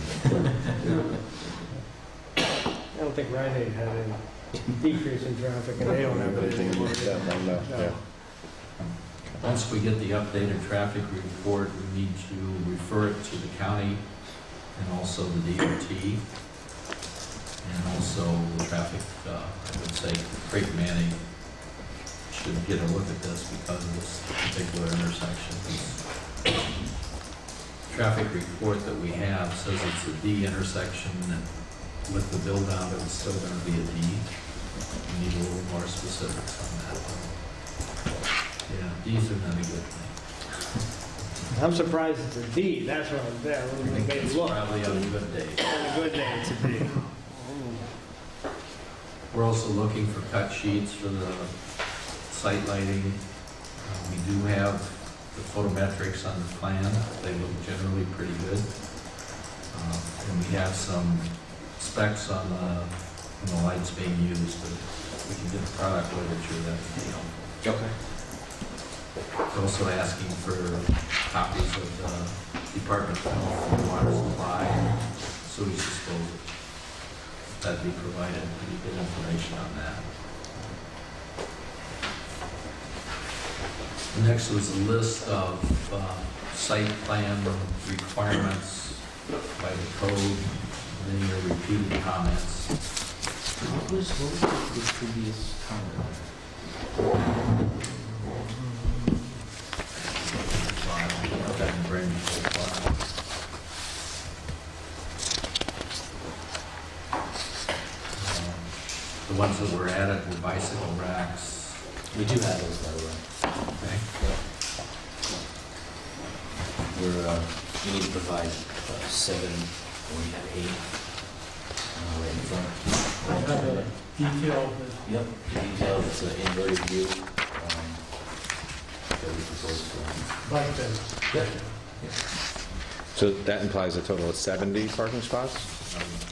I don't think Rite Aid had any decrease in traffic, and they don't have anything about it. yeah. Once we get the updated traffic report, we need to refer it to the county and also the DOT. And also the traffic, I would say, Craig Manning should get a look at this because of this particular intersection. The traffic report that we have says it's a D intersection, and with the build out, it's still going to be a D. We need a little more specifics on that. Yeah, Ds are not a good thing. I'm surprised it's a D, that's what I'm there, I when think they it's look. probably on a good day. On a good day, it's a D. We're also looking for cut sheets for the site lighting. We do have the photometrics on the plan. They look generally pretty good. And we have some specs on the lights being used, but if we can get the product literature, that would be helpful. Okay. We're also asking for copies of the Department of Health and Water Supply and sewage disposal. That'd be provided, pretty good information on that. Next was a list of site plan requirements by the code, and then your repeated comments. What was the previous comment? Okay. And bring the file. The ones that were added were bicycle racks. We do have those, by the way. Okay. We need to provide 7, or we have 8 right in front. I have a detail Yep, the detail, it's an inverted view that we propose for. bike bed. So that implies a total of 70 parking spots?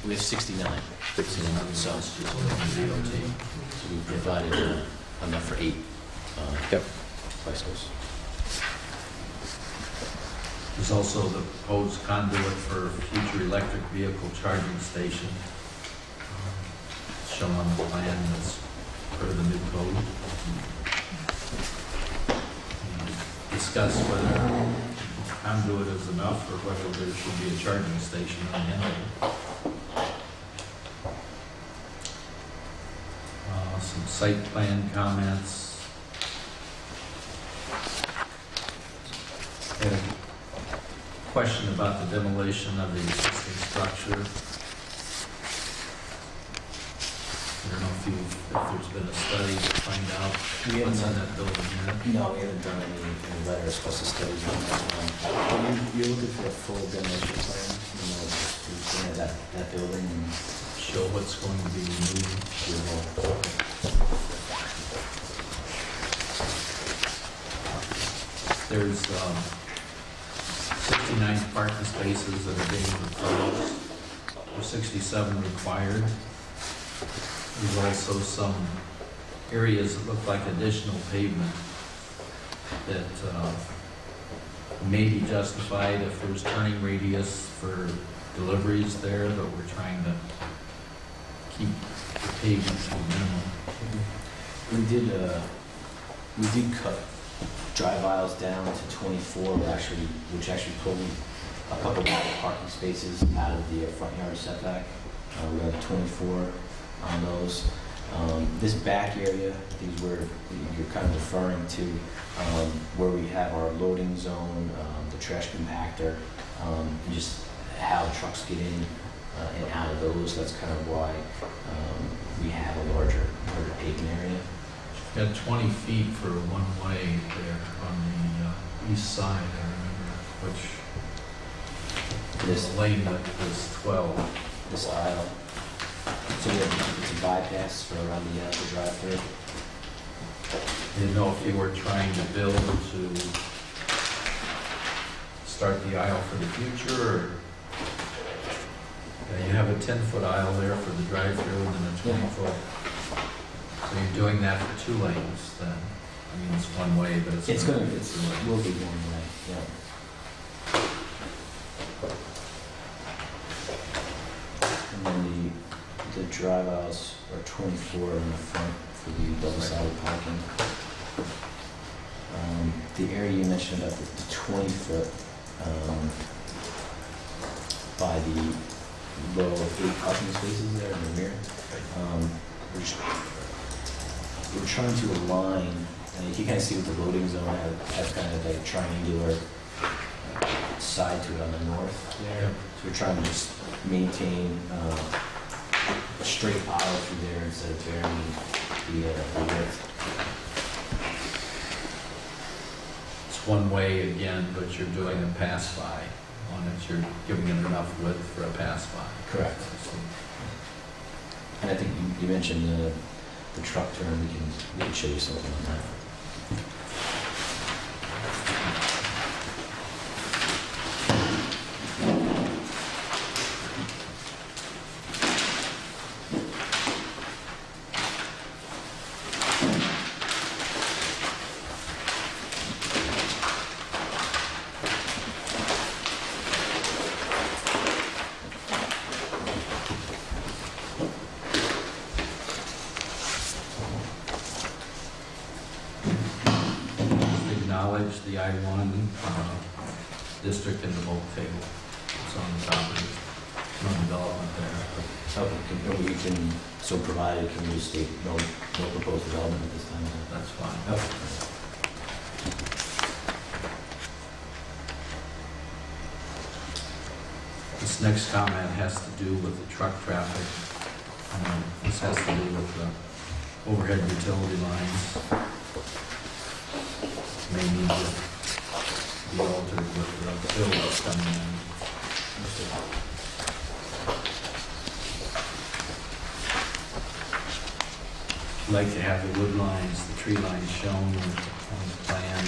We have 69. 69. So we provided enough for 8 Yep. bicycles. There's also the proposed conduit for future electric vehicle charging station, shown on the plan that's part of the new code. We discuss whether conduit is enough or whether there should be a charging station on the end. Some site plan comments. Had a question about the demolition of the existing structure. I don't know if there's been a study to find out We haven't what's in done- that building yet. No, we haven't done any letter of special studies on that. You're looking for a full demolition plan, to that building and Show what's going to be removed. do the whole. There's 69 parking spaces that are being proposed. There's 67 required. There's also some areas that look like additional pavement that may be justified if there's turning radius for deliveries there, but we're trying to keep the pavement to a minimum. We did cut drive aisles down to 24, which actually pulled a couple more parking spaces out of the front yard setback. We got 24 on those. This back area, these where you're kind of referring to, where we have our loading zone, the trash compactor, and just how trucks get in and out of those. That's kind of why we have a larger paving area. Got 20 feet for one-way there on the east side, I remember, which this, The lane width is 12. this aisle. So we have, it's a bypass for around the drive-through. Didn't know if you were trying to build to start the aisle for the future, or you have a 10-foot aisle there for the drive-through and then a 20-foot. So you're doing that for 2 lanes then? I mean, it's one way, but it's. It's gonna, be it's, 2 lanes. will be one way, yeah. And then the drive aisles are 24 in the front for the double-sided parking. The area you mentioned about the 20-foot, by the row of 8 parking spaces there in the rear, we're trying to align, and you can kind of see with the loading zone has kind of a triangular side to it on the north there. So we're trying to just maintain a straight aisle through there instead of varying the width. It's one way again, but you're doing a pass-by on it. You're giving it enough width for a pass-by. Correct. And I think you mentioned the truck turn, we can show you something on that. Acknowledge the I-1 district in the bulk table. It's on the property. No development there. Okay, we can, so provided, can we state no proposed development at this time? That's fine. Okay. This next comment has to do with the truck traffic. This has to do with the overhead utility lines. May need to be altered with the bill that's coming in. Like to have the wood lines, the tree lines shown on the plan.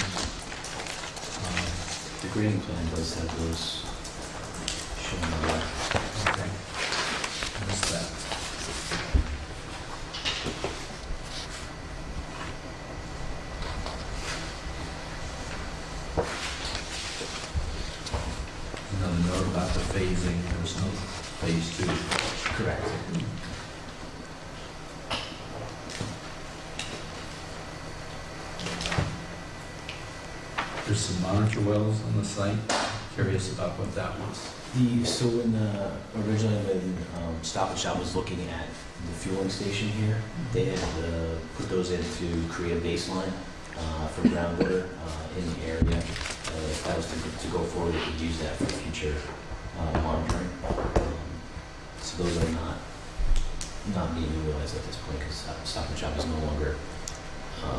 The grading plan does have those shown on that. Okay. Missed that. Another note about the phasing, there's no phase 2. Correct. There's some monitor wells on the site. Curious about what that was. So originally when Stop and Shop was looking at the fueling station here, they had put those in to create a baseline for groundwater in the area. If that was to go forward, they could use that for future monitoring. So those are not being utilized at this point because Stop and Shop is no longer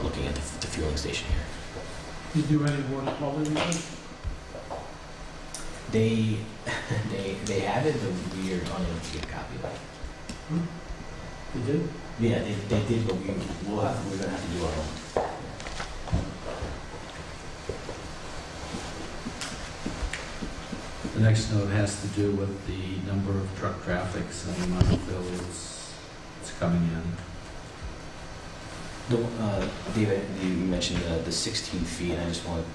looking at the fueling station here. You do any water quality research? They have it, but we are unable to get a copy of it. You did? Yeah, they did, but we're gonna have to do our own. The next note has to do with the number of truck traffics and the amount of fill it's coming in. David, you mentioned the 16 feet, and I just want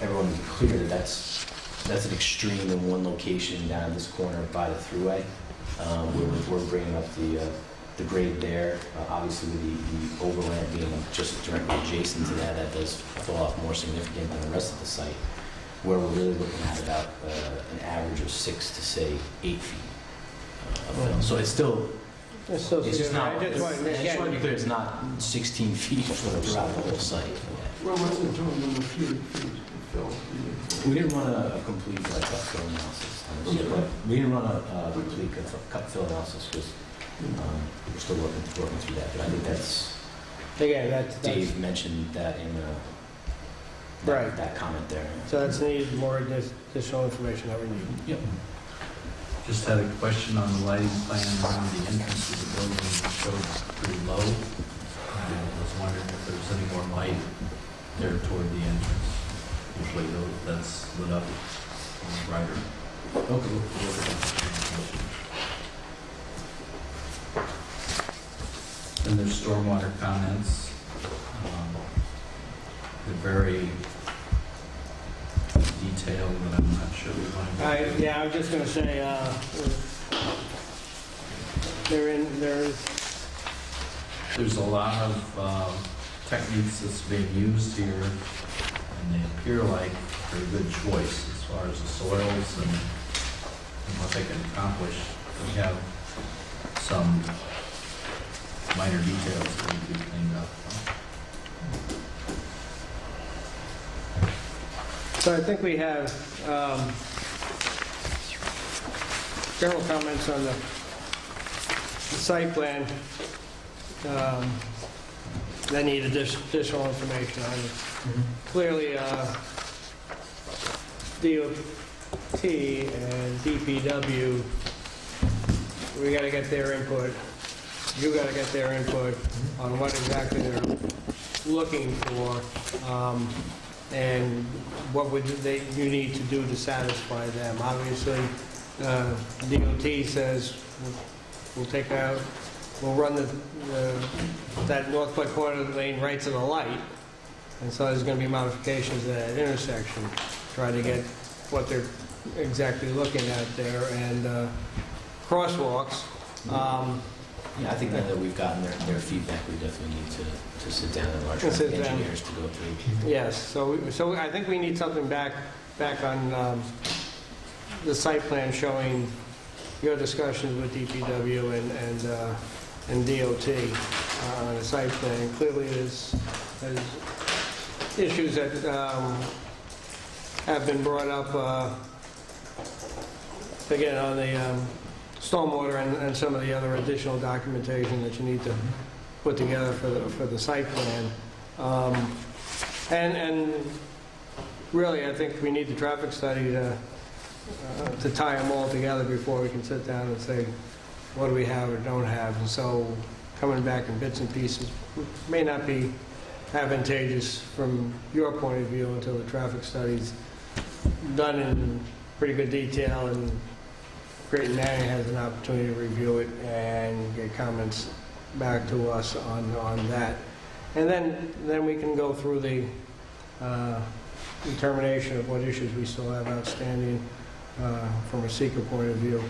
everyone to be clear that that's an extreme in one location down this corner by the thruway. We're bringing up the grade there. Obviously, with the overland being just directly adjacent to that, that does fall off more significant than the rest of the site, where we're really looking at about an average of 6 to say 8 feet of fill. So it's still. It's so It's just not, I just want to I just want to be clear, it's not 16 feet throughout the whole site. Well, what's the total number of feet filled? We didn't run a complete cut fill analysis. on this yet, but We didn't run a complete cut fill analysis because we're still working through that. But I think that's, Again, that's, Dave mentioned that in Right. that comment there. so that's needed more additional information that we need. Yep. Just had a question on the lighting plan around the entrance to the building. It showed pretty low. I was wondering if there's any more light there toward the entrance. Usually that's lit up brighter. Okay. And there's stormwater comments. They're very detailed, but I'm not sure we want to. Yeah, I was just gonna say, There's a lot of techniques that's being used here, and they appear like they're a good choice as far as the soils and what they can accomplish. We have some minor details that need to be cleaned up. so I think we have general comments on the site plan. That need additional information on it. Clearly, DOT and DPW, we got to get their input. You got to get their input on what exactly they're looking for, and what would you need to do to satisfy them. Obviously, DOT says we'll run that northwest corner of the lane right to the light, and so there's going to be modifications at that intersection, try to get what they're exactly looking at there, and crosswalks. Yeah, I think now that we've gotten their feedback, we definitely need to sit down and large Sit down. engineers to go through. Yes, so I think we need something back on the site plan showing your discussions with DPW and DOT on the site plan. Clearly, there's issues that have been brought up, again, on the stormwater and some of the other additional documentation that you need to put together for the site plan. And really, I think we need the traffic study to tie them all together before we can sit down and say, what do we have or don't have? And so coming back in bits and pieces may not be advantageous from your point of view until the traffic study's done in pretty good detail and Great Manning has an opportunity to review it and get comments back to us on that. And then we can go through the determination of what issues we still have outstanding from a seeker point of view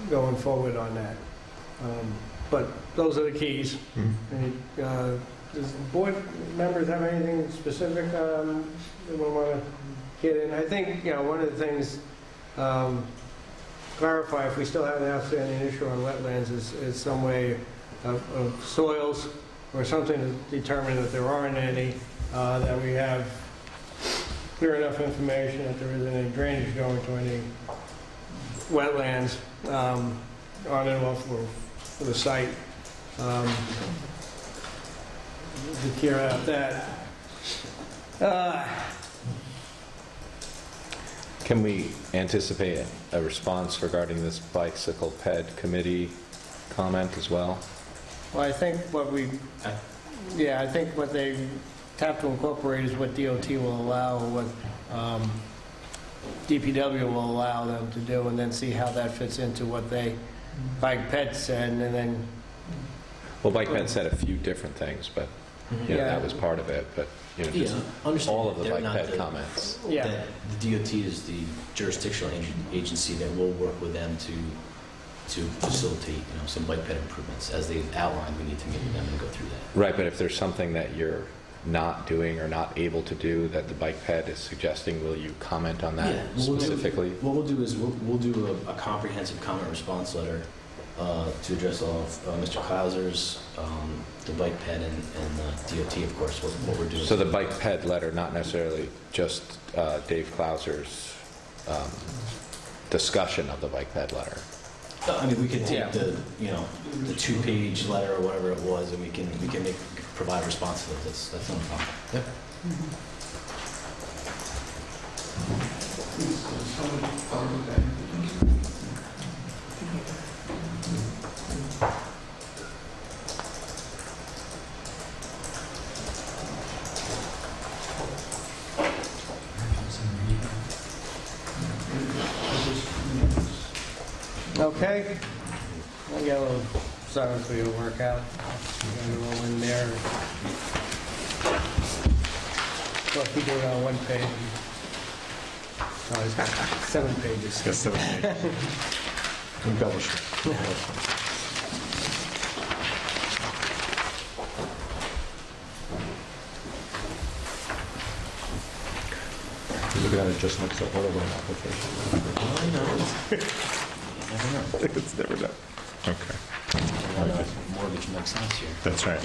going forward on that. But those are the keys. Does the board members have anything specific they want to get in? I think, one of the things, clarify if we still have an outstanding issue on wetlands is some way of soils or something to determine that there aren't any, that we have clear enough information that there isn't any drainage going to any wetlands on and off for the site. To clear out that. Can we anticipate a response regarding this bicycle ped committee comment as well? Well, I think what they have to incorporate is what DOT will allow, what DPW will allow them to do, and then see how that fits into what Bike Ped said, and then... Well, Bike Ped said a few different things, but that was part of it. But just all of the Bike Ped comments. Yeah. The DOT is the jurisdictional agency that will work with them to facilitate, some bike ped improvements. As they've outlined, we need to meet with them and go through that. Right, but if there's something that you're not doing or not able to do that the Bike Ped is suggesting, will you comment on that specifically? What we'll do is we'll do a comprehensive comment response letter to address all of Mr. Klauser's, the Bike Ped, and DOT, of course, what we're doing. So the Bike Ped letter, not necessarily just Dave Klauser's discussion of the Bike Ped letter. I mean, we could take the 2-page letter or whatever it was, and we can provide a response to those. That's not a problem. Yep. Please, someone follow that. Okay? I got a little something for you to work out. You're gonna roll in there. Well, if you do it on one page. Oh, it's got 7 pages. Yes, 7 pages. Embellish. You're looking at it just like the auto loan application. It's never done. Okay, Mortgage makes sense here. that's right.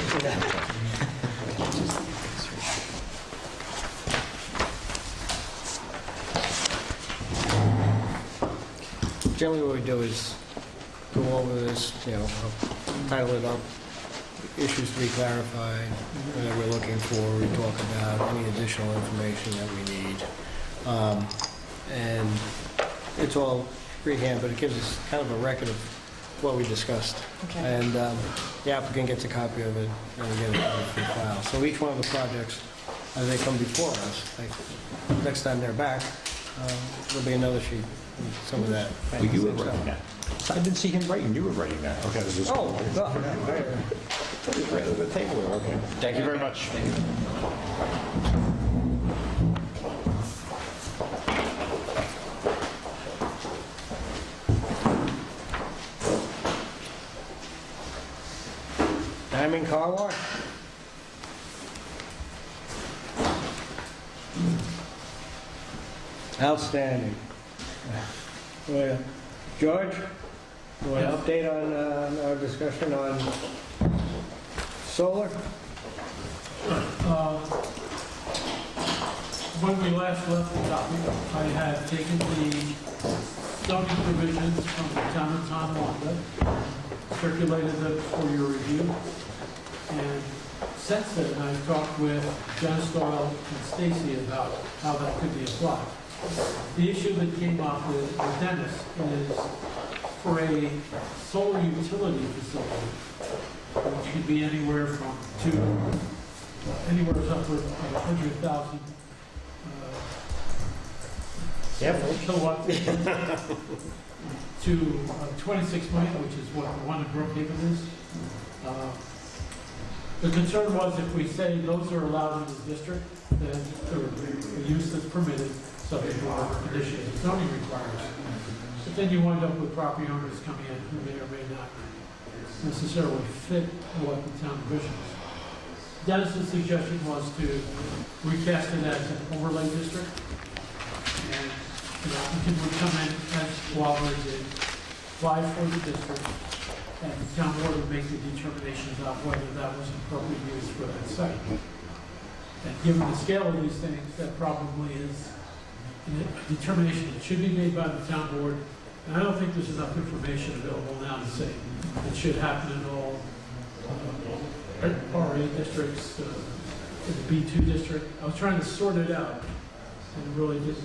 Generally, what we do is go over this, title it up, issues to be clarified, that we're looking for, we talk about any additional information that we need. And it's all freehand, but it gives us kind of a record of what we discussed. Okay. And the applicant gets a copy of it, and we get it for the file. So each one of the projects, as they come before us, like, next time they're back, there'll be another sheet, with some of that. Well, you were writing that. I didn't see him writing, you were writing that. Okay, this is. Oh, God. It's right on the table, okay. Thank you very much. Diamond Car Wash? Outstanding. Well, George, you want an update on our discussion on solar? When we last left the topic, I had taken the zoning provisions from the town of Tonawanda, circulated them for your review, and since then, I talked with Dennis Doyle and Stacy about how that could be applied. The issue that came up with Dennis is for a solar utility facility, which could be anywhere from anywhere upward of 100,000 kilowatts to 26 million, which is what the one in Brookhaven is. The concern was if we say those are allowed in the district, then the use is permitted, subject to our conditions and zoning requires. But then you wind up with property owners coming in who may or may not necessarily fit what the town envisions. Dennis's suggestion was to recast it as an overlay district. And the applicant would come in as Wahlberg did, apply for the district, and the town board would make the determination about whether that was appropriate use for that site. And given the scale of these things, that probably is a determination that should be made by the town board. And I don't think there's enough information available now to say it should happen in all RA districts, the B2 district. I was trying to sort it out, and it really didn't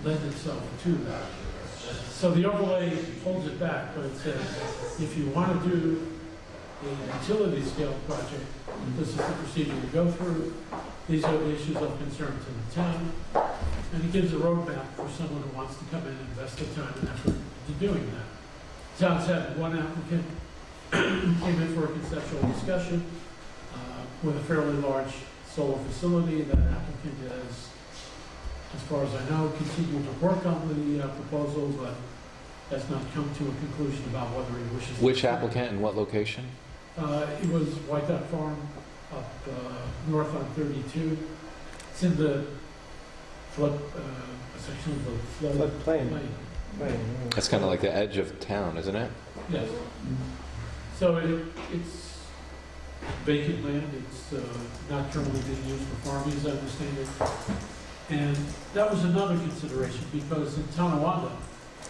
lend itself to that. So the overlay holds it back, but it says if you want to do a utility scale project, this is the procedure to go through. These are the issues of concern to the town. And it gives a roadmap for someone who wants to come in and invest the time and effort to doing that. Town's had one applicant who came in for a conceptual discussion with a fairly large solar facility. That applicant has, as far as I know, continued to work on the proposal, but has not come to a conclusion about whether he wishes. Which applicant and what location? It was White Duck Farm up north on 32. It's in the flood, section of the Floodplain. plain. That's kind of like the edge of town, isn't it? Yes. So it's vacant land. It's not currently being used for farming, as I understand it. And that was another consideration because in Tonawanda,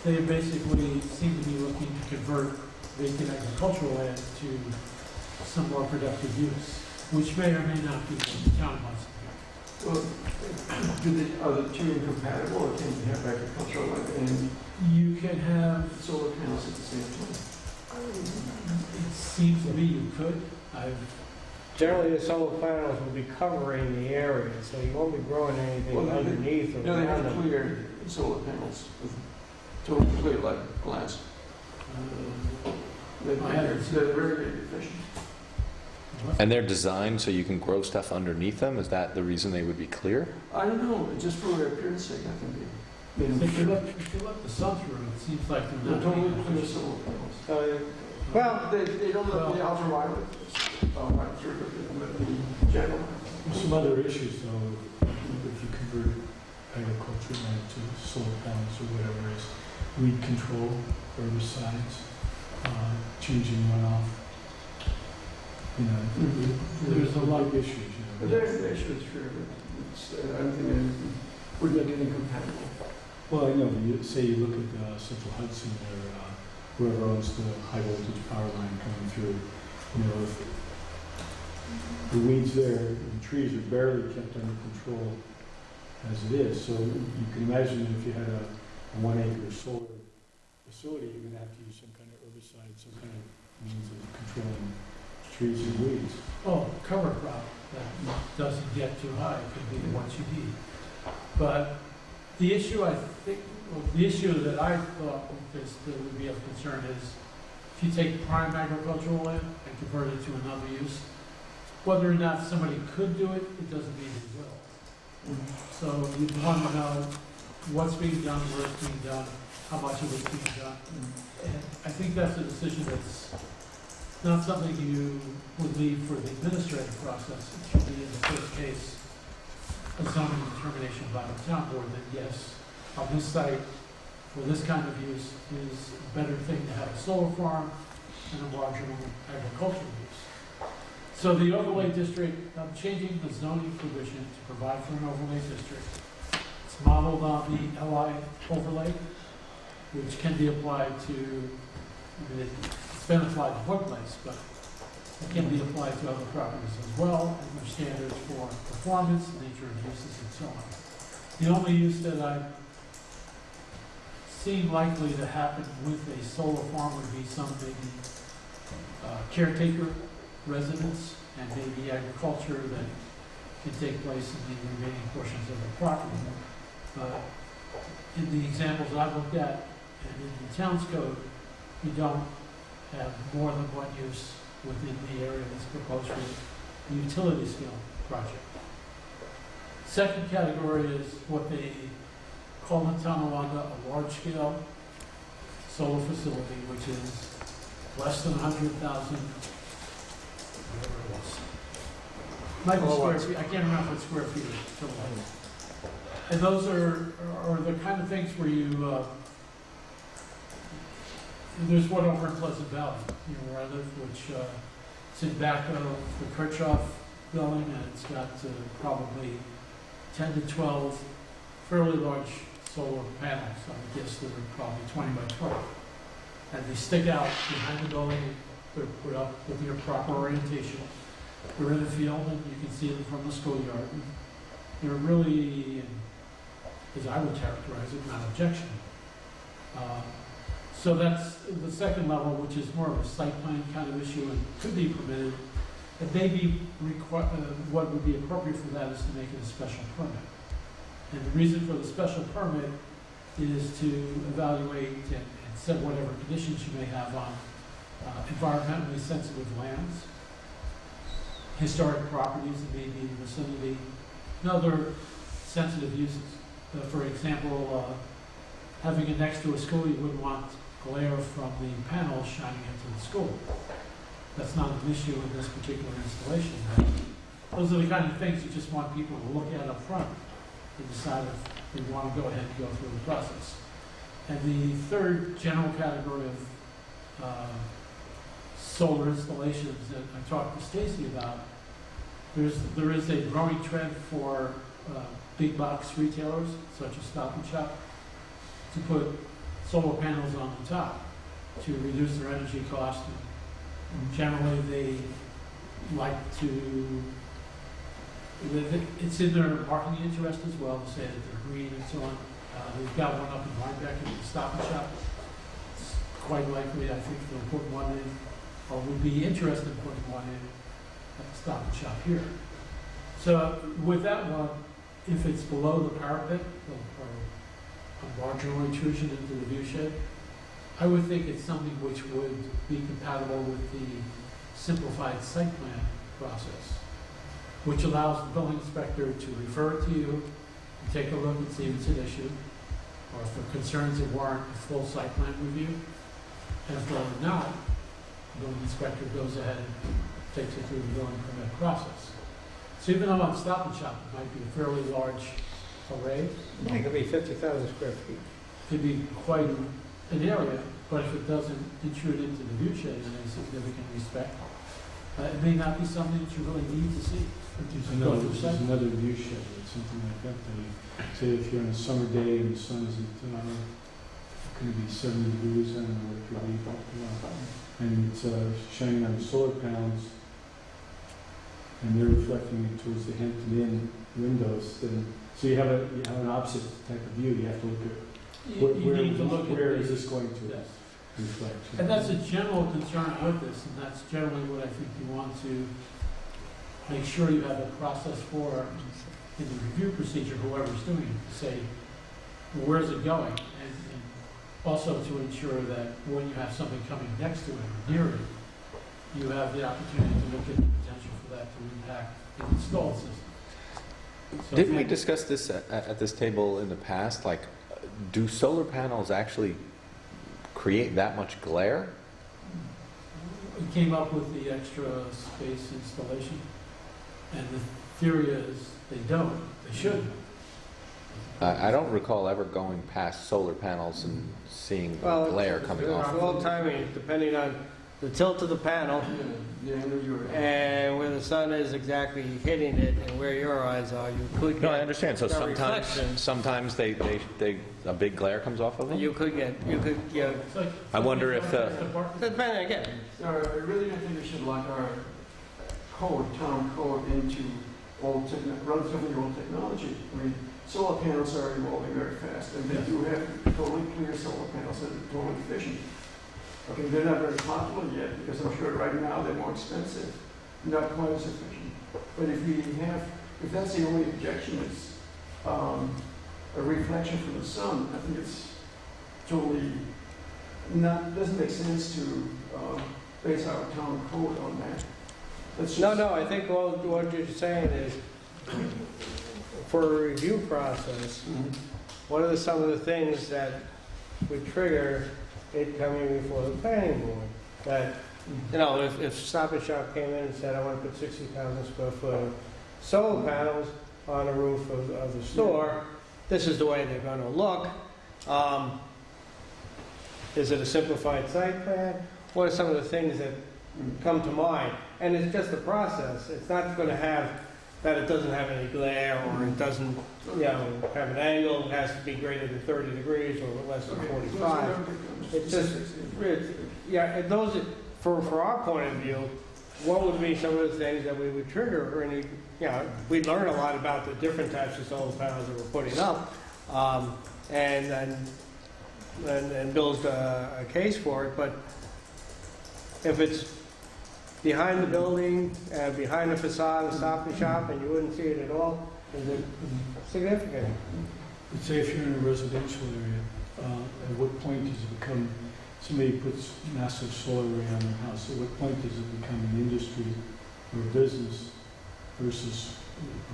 they basically seem to be looking to convert vacant agricultural land to some more productive use, which may or may not be what the town wants to do. Well, are the two incompatible, or can you have agricultural land and You can have, solar panels at the same time? it seems to me you could. Generally, the solar panels will be covering the area, so you won't be growing anything Well, underneath or No, they around have them. clear solar panels with total clear like glass. They're very, very efficient. And they're designed so you can grow stuff underneath them? Is that the reason they would be clear? I don't know, just for appearance sake, I think they made them If you clear. let the sun through, it seems like they're They're not. totally being clear pushed. solar panels. Well, They don't let the ultraviolet right through, but the general. There's some other issues though, if you convert agriculture land to solar panels or whatever it is, weed control, herbicides, changing runoff. You know, there's a lot of issues, you But know. their issue is true, I don't think it would make it incompatible. Well, I know, say you look at Central Hudson or whoever owns the high voltage power line coming through, you know, if the weeds there, the trees are barely kept under control as it is. So you can imagine if you had a 1 acre solar facility, you're gonna have to use some kind of herbicide, some kind of means of controlling trees and weeds. Oh, cover crop that doesn't get too high could be what you need. But the issue, I think, well, the issue that I thought that would be of concern is if you take prime agricultural land and convert it to another use, whether or not somebody could do it, it doesn't mean they will. So you want to know what's being done, where it's being done, how much of it's being done. And I think that's a decision that's not something you would leave for the administrative process. It should be in the first case, a zoning determination by the town board that yes, on this site, for this kind of use, is a better thing to have a solar farm and a larger agricultural use. So the overlay district, I'm changing the zoning provision to provide for an overlay district. It's modeled on the LI overlay, which can be applied to, I mean, it's been applied to one place, but it can be applied to other properties as well, and there's standards for performance, nature of uses, and so on. The only use that I seem likely to happen with a solar farm would be some maybe caretaker residence and maybe agriculture that can take place in the remaining portions of the property. But in the examples I've looked at and in the town's code, we don't have more than one use within the area that's proposed for the utility scale project. Second category is what they call in Tonawanda a large scale solar facility, which is less than 100,000, whatever it was. Might be square feet, I can't remember if it's square feet or kilowatts. And those are the kind of things where you, there's one over in Pleasant Valley, you know, where I live, which it's in back of the Kirchhoff building, and it's got probably 10 to 12 fairly large solar panels. I would guess that are probably 20 by 20. And they stick out behind the building, they're put up with your proper orientation. They're in the field, and you can see them from the schoolyard. And they're really, as I would characterize it, not objectionable. So that's the second level, which is more of a site plan kind of issue and could be permitted. It may be what would be appropriate for that is to make it a special permit. And the reason for the special permit is to evaluate and set whatever conditions you may have on environmentally sensitive lands, historic properties that may be in the vicinity, and other sensitive uses. For example, having it next to a school, you wouldn't want glare from the panels shining into the school. That's not an issue in this particular installation. Those are the kind of things you just want people to look at up front to decide if they want to go ahead and go through the process. And the third general category of solar installations that I talked to Stacy about, there is a growing trend for big box retailers, such as Stop and Shop, to put solar panels on the top to reduce their energy cost. And generally, they like to, it's in their marketing interest as well to say that they're green and so on. We've got one up in Rhinebeck at the Stop and Shop. It's quite likely, I think, they'll put one in, or would be interested in putting one in at the Stop and Shop here. So with that one, if it's below the parapet or a marginal intrusion into the view shed, I would think it's something which would be compatible with the simplified site plan process, which allows the building inspector to refer it to you, and take a look and see if it's an issue, or if there are concerns that warrant a full site plan review. And if they're not, the building inspector goes ahead and takes it through the building permit process. So even though on Stop and Shop, it might be a fairly large array, It could be 50,000 square feet. could be quite an area, but if it doesn't intrude into the view shed in any significant respect, it may not be something that you really need to see. But Go through site. there's another view shed or something like that. Say if you're on a summer day and the sun isn't, going to be 70 degrees, I don't know what it could be, and it's shining on the solar panels, and they're reflecting it towards the Hampton Inn windows, then, so you have an opposite type of view. You have to look at You need to look at where the- is this going to Yes. reflect. And that's a general concern with this, and that's generally what I think you want to make sure you have a process for in the review procedure, whoever's doing it, to say, where's it going? And also to ensure that when you have something coming next to it or near it, you have the opportunity to look at the potential for that to impact the installed system. So Didn't we if- discuss this at this table in the past? Like, do solar panels actually create that much glare? We came up with the extra space installation, and the theory is they don't, they should. I don't recall ever going past solar panels and seeing Well, glare coming off. It's all timing, depending on the tilt of the panel Yeah, I know you were. and where the sun is exactly hitting it and where your eyes are. You could No, I get understand. So a reflection. sometimes they a big glare comes off of them. You could get, It's like- I wonder if depending again. I really don't think we should lock our town code into relatively old technology. I mean, solar panels are evolving very fast, and they do have totally clear solar panels that are totally efficient. Okay, they're not very popular yet, because I'm sure right now they're more expensive, not quite as efficient. But if that's the only objection, is a reflection from the sun, I think it's totally doesn't make sense to base our town code on that. That's just- No, I think what you're saying is, for a review process, what are some of the things that would trigger it coming before the planning board? That, if Stop and Shop came in and said, I want to put 60,000 square foot of solar panels on the roof of the store, this is the way they're going to look. Is it a simplified site plan? What are some of the things that come to mind? And it's just a process. It's not going to have that it doesn't have any glare, or it doesn't, have an angle, it has to be greater than 30 degrees or less than 45. It's just, those, for our point of view, what would be some of the things that we would trigger? And, we learn a lot about the different types of solar panels that we're putting up, and build a case for it. But if it's behind the building, behind the facade of Stop and Shop, and you wouldn't see it at all, is it significant? But say if you're in a residential area, at what point does it become, somebody puts massive solar array on their house, at what point does it become an industry or a business versus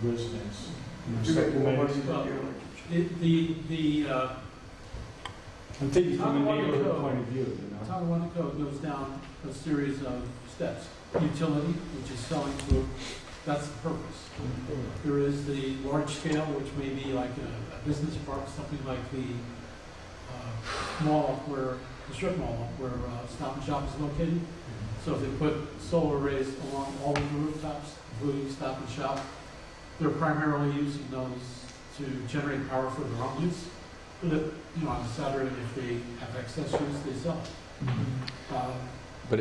residence? You make more money Supplements. than The I'm thinking from a Tonawanda neighborhood code. point of view, Tonawanda code goes down a series of steps. Utility, which is selling through, that's the purpose. There is the large scale, which may be like a business park, something like the mall the strip mall where Stop and Shop is located. So if they put solar arrays along all of the rooftops, including Stop and Shop, they're primarily using those to generate power for their own use. But on Saturday, if they have excess use, they sell. But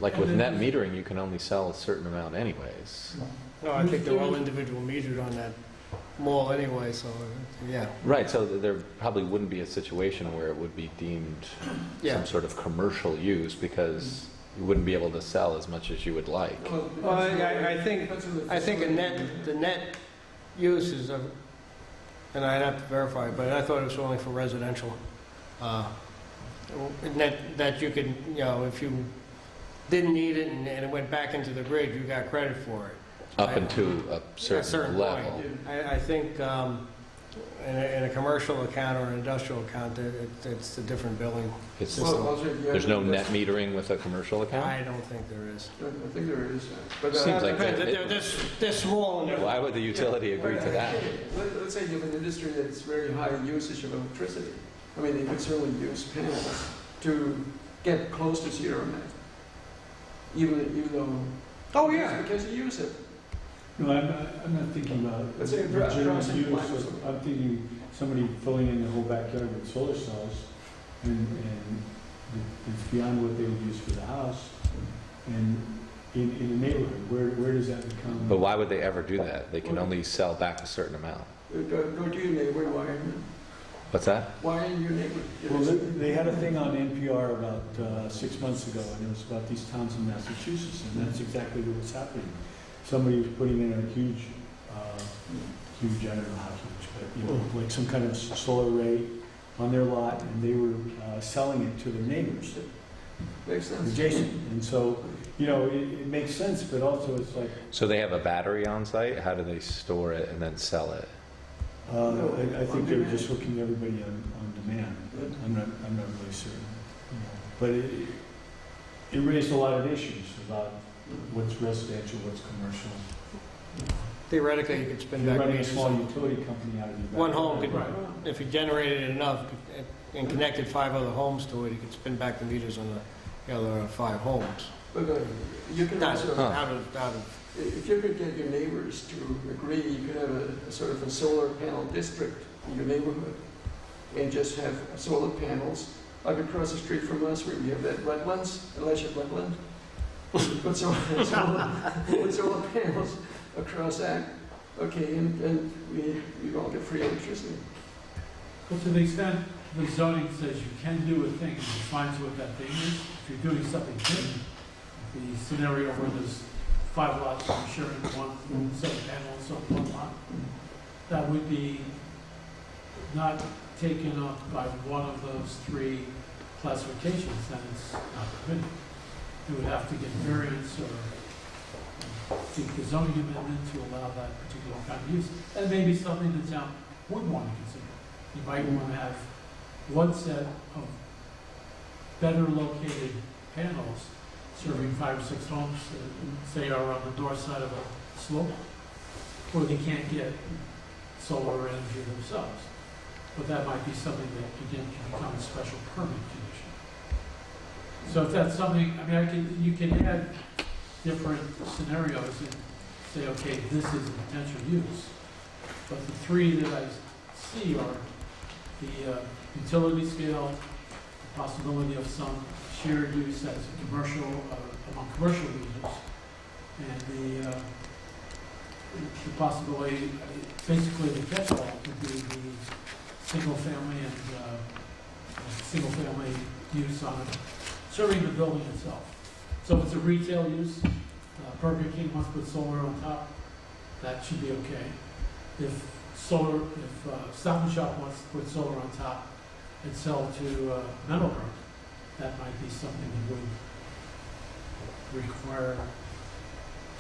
like And with then net there's- metering, you can only sell a certain amount anyways. No, I think they're all individual metered on that mall anyway, so, yeah. Right, so there probably wouldn't be a situation where it would be deemed Yeah. some sort of commercial use because you wouldn't be able to sell as much as you would like. Well, I think the net use is, and I'd have to verify, but I thought it was only for residential that you could, you know, if you didn't need it and it went back into the grid, you got credit for it. Up into a certain level. point. I think in a commercial account or an industrial account, it's a different billing It's- system. Also, if you There's have- no net metering with a commercial account? I don't think there is. I think there is, but. Seems like Depends. that- They're small and they're Why would the utility agree to that? Let's say you have an industry that's very high usage of electricity. I mean, they could certainly use panels to get close to zero net, even though. Oh, yeah. Because you use it. No, I'm not thinking about Let's say legitimate crossing use. lines or something. I'm thinking somebody filling in the whole backyard with solar cells, and it's beyond what they would use for the house. And in a neighborhood, where does that become? But why would they ever do that? They can only sell back a certain amount. Go to your neighbor, What's that? why in your neighbor? Well, they had a thing on NPR about 6 months ago, and it was about these towns in Massachusetts, and that's exactly what was happening. Somebody was putting in a huge, I don't know how huge, but, you know, like some kind of solar array on their lot, and they were selling it to their neighbors Makes sense. adjacent. And so, you know, it makes sense, but also it's like, So they have a battery on site? How do they store it and then sell it? I think they were just hooking everybody on demand. I'm not really certain. You know. But it raised a lot of issues about what's residential, what's commercial. Theoretically, you could spin You're back running a meters. small utility company out of your One backyard. home could, Right. if you generated enough and connected 5 other homes to it, you could spin back the meters on the other 5 homes. But you can Not also, out of, if you could get your neighbors to agree, you could have a sort of a solar panel district in your neighborhood and just have solar panels, like across the street from us where we have that wetlands, Elisha wetland. Put solar panels across that, okay, and we all get free electricity. But to the extent the zoning says you can do a thing and defines what that thing is, if you're doing something different, the scenario where there's 5 lots and you're sharing one set of panels on one lot, that would be not taken up by one of those 3 classifications, then it's not permitted. You would have to get variance or seek the zoning amendment to allow that particular kind of use. That may be something the town would want to consider. You might want to have one set of better located panels serving 5 or 6 homes that, say, are on the north side of a slope, where they can't get solar energy themselves. But that might be something that, again, can become a special permit condition. So if that's something, I mean, you can add different scenarios and say, okay, this is a potential use. But the 3 that I see are the utility scale, the possibility of some shared use as a commercial, among commercial users, and the possibility, basically the catch-all would be the single-family use on it, serving the building itself. So if it's a retail use, Burger King wants to put solar on top, that should be okay. If Stop and Shop wants to put solar on top and sell to Meadowbrook, that might be something that would require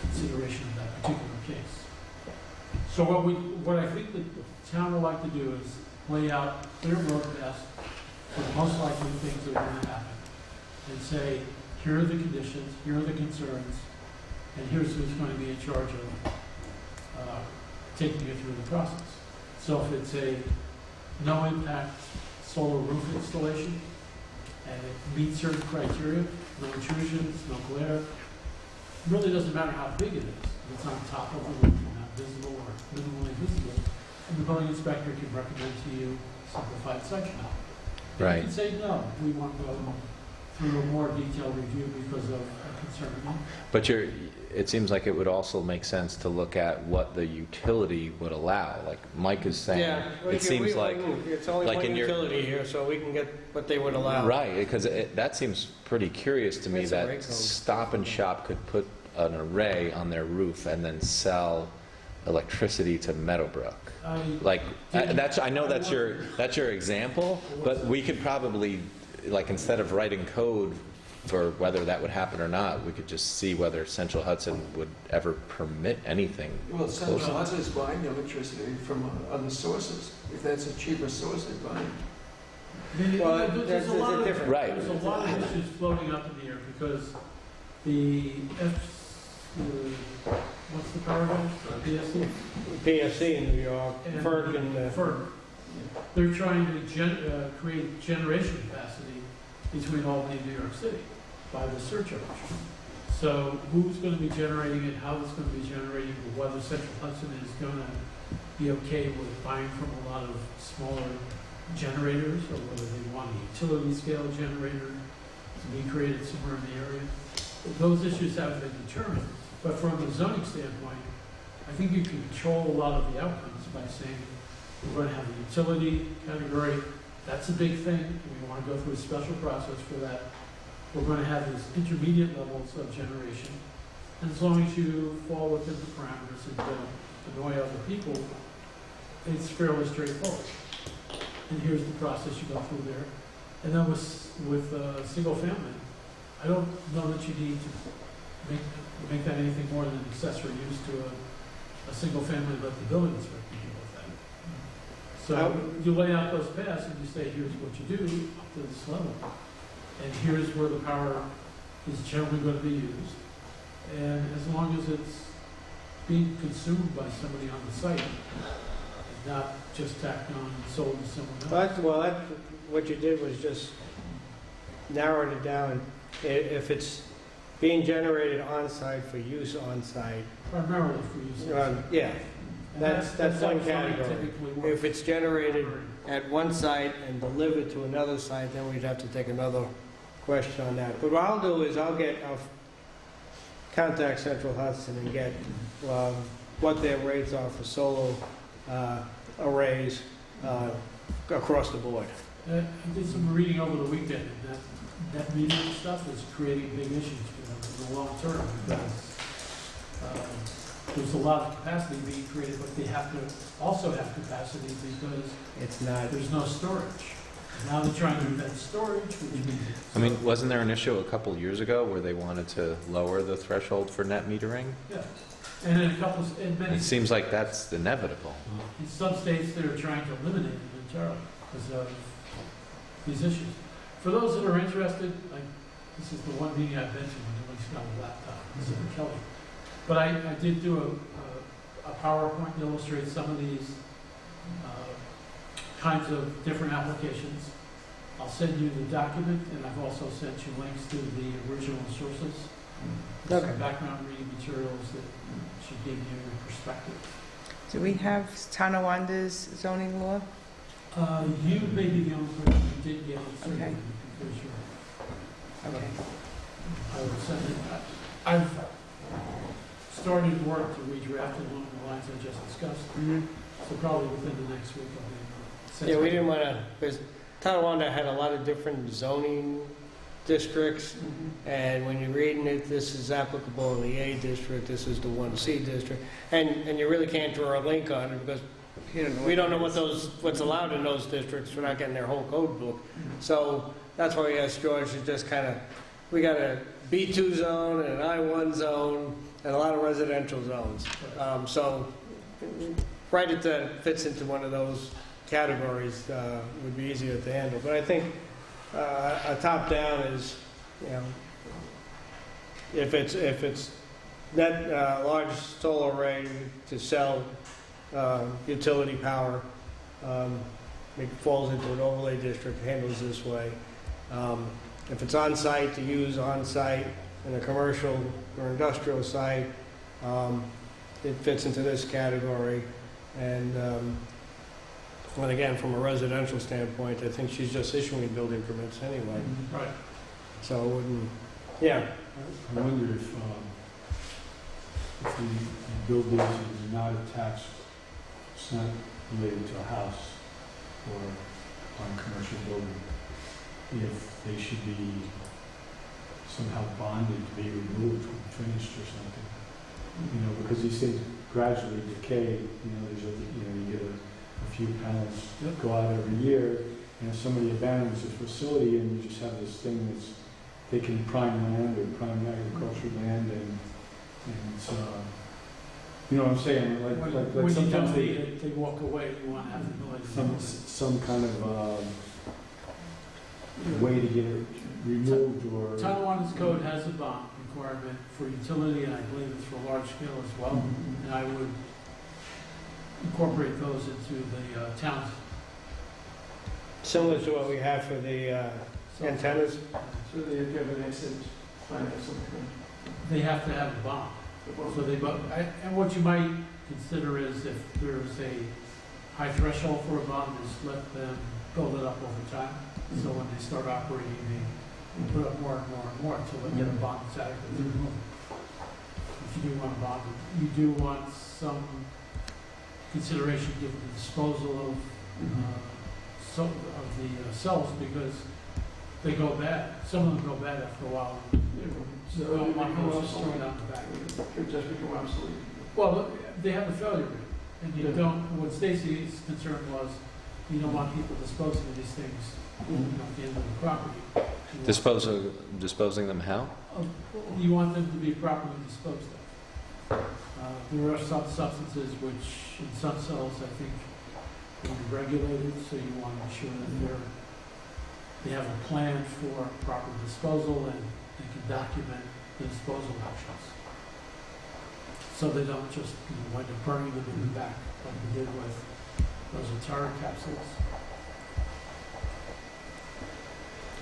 consideration of that particular case. So what I think that the town would like to do is lay out clear road paths for the most likely things that are going to happen, and say, here are the conditions, here are the concerns, and here's who's going to be in charge of taking you through the process. So if it's a no-impact solar roof installation, and it meets certain criteria, no intrusions, no glare, it really doesn't matter how big it is. If it's on top of the roof, not visible or minimally visible, and the building inspector can recommend to you simplified section. Right. You can say, no, we want to go through a more detailed review because of a concern. But it seems like it would also make sense to look at what the utility would allow. Like Mike is saying, yeah. it seems like, It's only like one in your- utility here, so we can get what they would allow. right, because that seems pretty curious to me It's a rate that code. Stop and Shop could put an array on their roof and then sell electricity to Meadowbrook. Like, I know that's your example, but we could probably, like, instead of writing code for whether that would happen or not, we could just see whether Central Hudson would ever permit anything Well, close Central enough. Hudson is buying electricity from other sources. If that's a cheaper source, they're buying. Well, There's that's a lot a of- different. Right. There's a lot of issues floating up in the air because the what's the power guys? PSC? PSC in New York, And FERC and, FERC. They're trying to create generation capacity between Albany and New York City by the surcharge. So who's going to be generating it, how it's going to be generating, whether Central Hudson is going to be okay with buying from a lot of smaller generators, or whether they want a utility scale generator to be created somewhere in the area. Those issues haven't been determined, but from a zoning standpoint, I think you can control a lot of the outcomes by saying, we're going to have a utility category, that's a big thing, we want to go through a special process for that. We're going to have these intermediate levels of generation, and as long as you fall within the parameters and don't annoy other people, it's fairly straightforward. And here's the process you go through there. And then with single family, I don't know that you need to make that anything more than accessory use to a single family, let the building inspector deal with that. So you lay out those paths and you say, here's what you do up to this level. And here's where the power is generally going to be used. And as long as it's being consumed by somebody on the site, and not just tacked on and sold to someone else. well, what you did was just narrowed it down. If it's being generated on-site for use on-site, Primarily for use. yeah, And that's how one zoning category. typically works. If it's generated at one site and delivered to another site, then we'd have to take another question on that. But what I'll do is I'll contact Central Hudson and get what their rates are for solar arrays across the board. I did some reading over the weekend, and that metering stuff is creating big issues for them in the long term, because there's a lot of capacity being created, but they have to also have capacity because It's not, there's no storage. Now they're trying to invent storage, which means. I mean, wasn't there an issue a couple years ago where they wanted to lower the threshold for net metering? Yeah, and in in many, It seems like that's inevitable. in some states, they're trying to eliminate it entirely because of these issues. For those that are interested, this is the one meeting I've been to when nobody's got a laptop, this is Kelly. But I did do a PowerPoint to illustrate some of these kinds of different applications. I'll send you the document, and I've also sent you links to the original sources. Okay. Some background reading materials that should give you a perspective. Do we have Tonawanda's zoning law? You may be the only person who did get it, certainly, Okay. because you're, Okay. I would send it. I've started work to redraft it along the lines I just discussed, so probably within the next week I'll be able to send yeah, we it. didn't want to, because Tonawanda had a lot of different zoning districts, and when you're reading it, this is applicable in the A district, this is the 1C district, and you really can't draw a link on it because we don't know what's allowed in those districts. We're not getting their whole code book. So that's why we asked George to just kind of, we got a B2 zone and an I1 zone and a lot of residential zones. So right at that fits into one of those categories would be easier to handle. But I think a top down is, you know, if it's net large solar array to sell utility power, it falls into an overlay district, handles this way. If it's on-site to use on-site in a commercial or industrial site, it fits into this category. And again, from a residential standpoint, I think she's just issuing building permits anyway. Right. So it wouldn't, yeah. I wonder if you build these and they're not attached, it's not related to a house or on a commercial building, if they should be somehow bonded to be removed when finished or something. You know, because these things gradually decay, you know, you get a few panels go out every year, you know, somebody abandons a facility and you just have this thing that's taking prime land or prime agricultural land and it's, you know what I'm saying? When Like you sometimes don't need it, they walk away, you want to have the ability. some kind of way to get it removed or. Tonawanda code has a bond requirement for utility, and I believe it's for large scale as well. And I would incorporate those into the town's. Similar to what we have for the antennas? So they have to have an exit plan of some kind. They have to have a bond. So they, and what you might consider is if there's a high threshold for a bond, is let them build it up over time. So when they start operating, they put up more and more and more until they get a bond that's adequate to remove it. If you do want a bond, you do want some consideration given the disposal of some of the cells, because they go bad. Some of them go bad after a while. So they don't want those just thrown out the back. It just become obsolete. Well, they have a failure rate, and you don't, what Stacy's concern was, you don't want people disposing of these things, you know, at the end of the property. Disposing them how? You want them to be properly disposed of. There are some substances which, in some cells, I think, can be regulated, so you want to ensure that they have a plan for proper disposal and they can document the disposal actions. So they don't just, you know, wind up burning them in the back, like we did with those Atari capsules.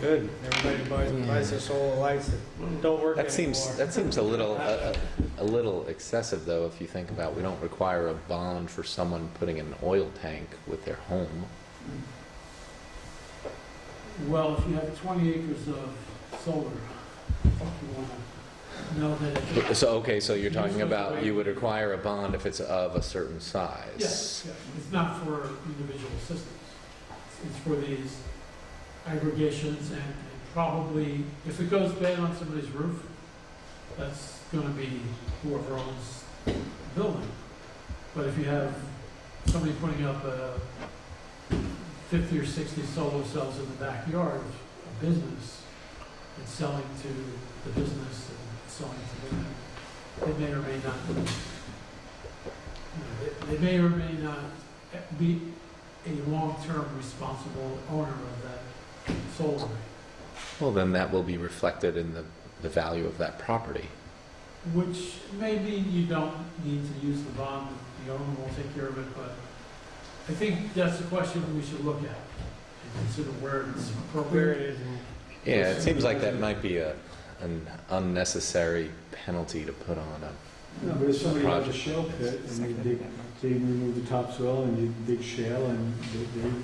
Good. Everybody buys their solar lights that don't work That anymore. seems a little excessive, though, if you think about, we don't require a bond for someone putting an oil tank with their home. Well, if you have 20 acres of solar, you want to know that it. So you're talking about, you would require a bond if it's of a certain size? Yes, it's not for individual systems. It's for these aggregations, and probably, if it goes bad on somebody's roof, that's going to be whoever owns the building. But if you have somebody putting up 50 or 60 solar cells in the backyard of a business and selling to the business and selling to them, they may or may not, they may or may not be a long-term responsible owner of that solar array. Well, then that will be reflected in the value of that property. Which maybe you don't need to use the bond, the owner will take care of it, but I think that's the question we should look at and consider where it's Where appropriate. it is. And Yeah, it seems like that might be an unnecessary penalty to put on a. No, but if somebody has a Project. shell pit and they remove the topsoil and you dig shale and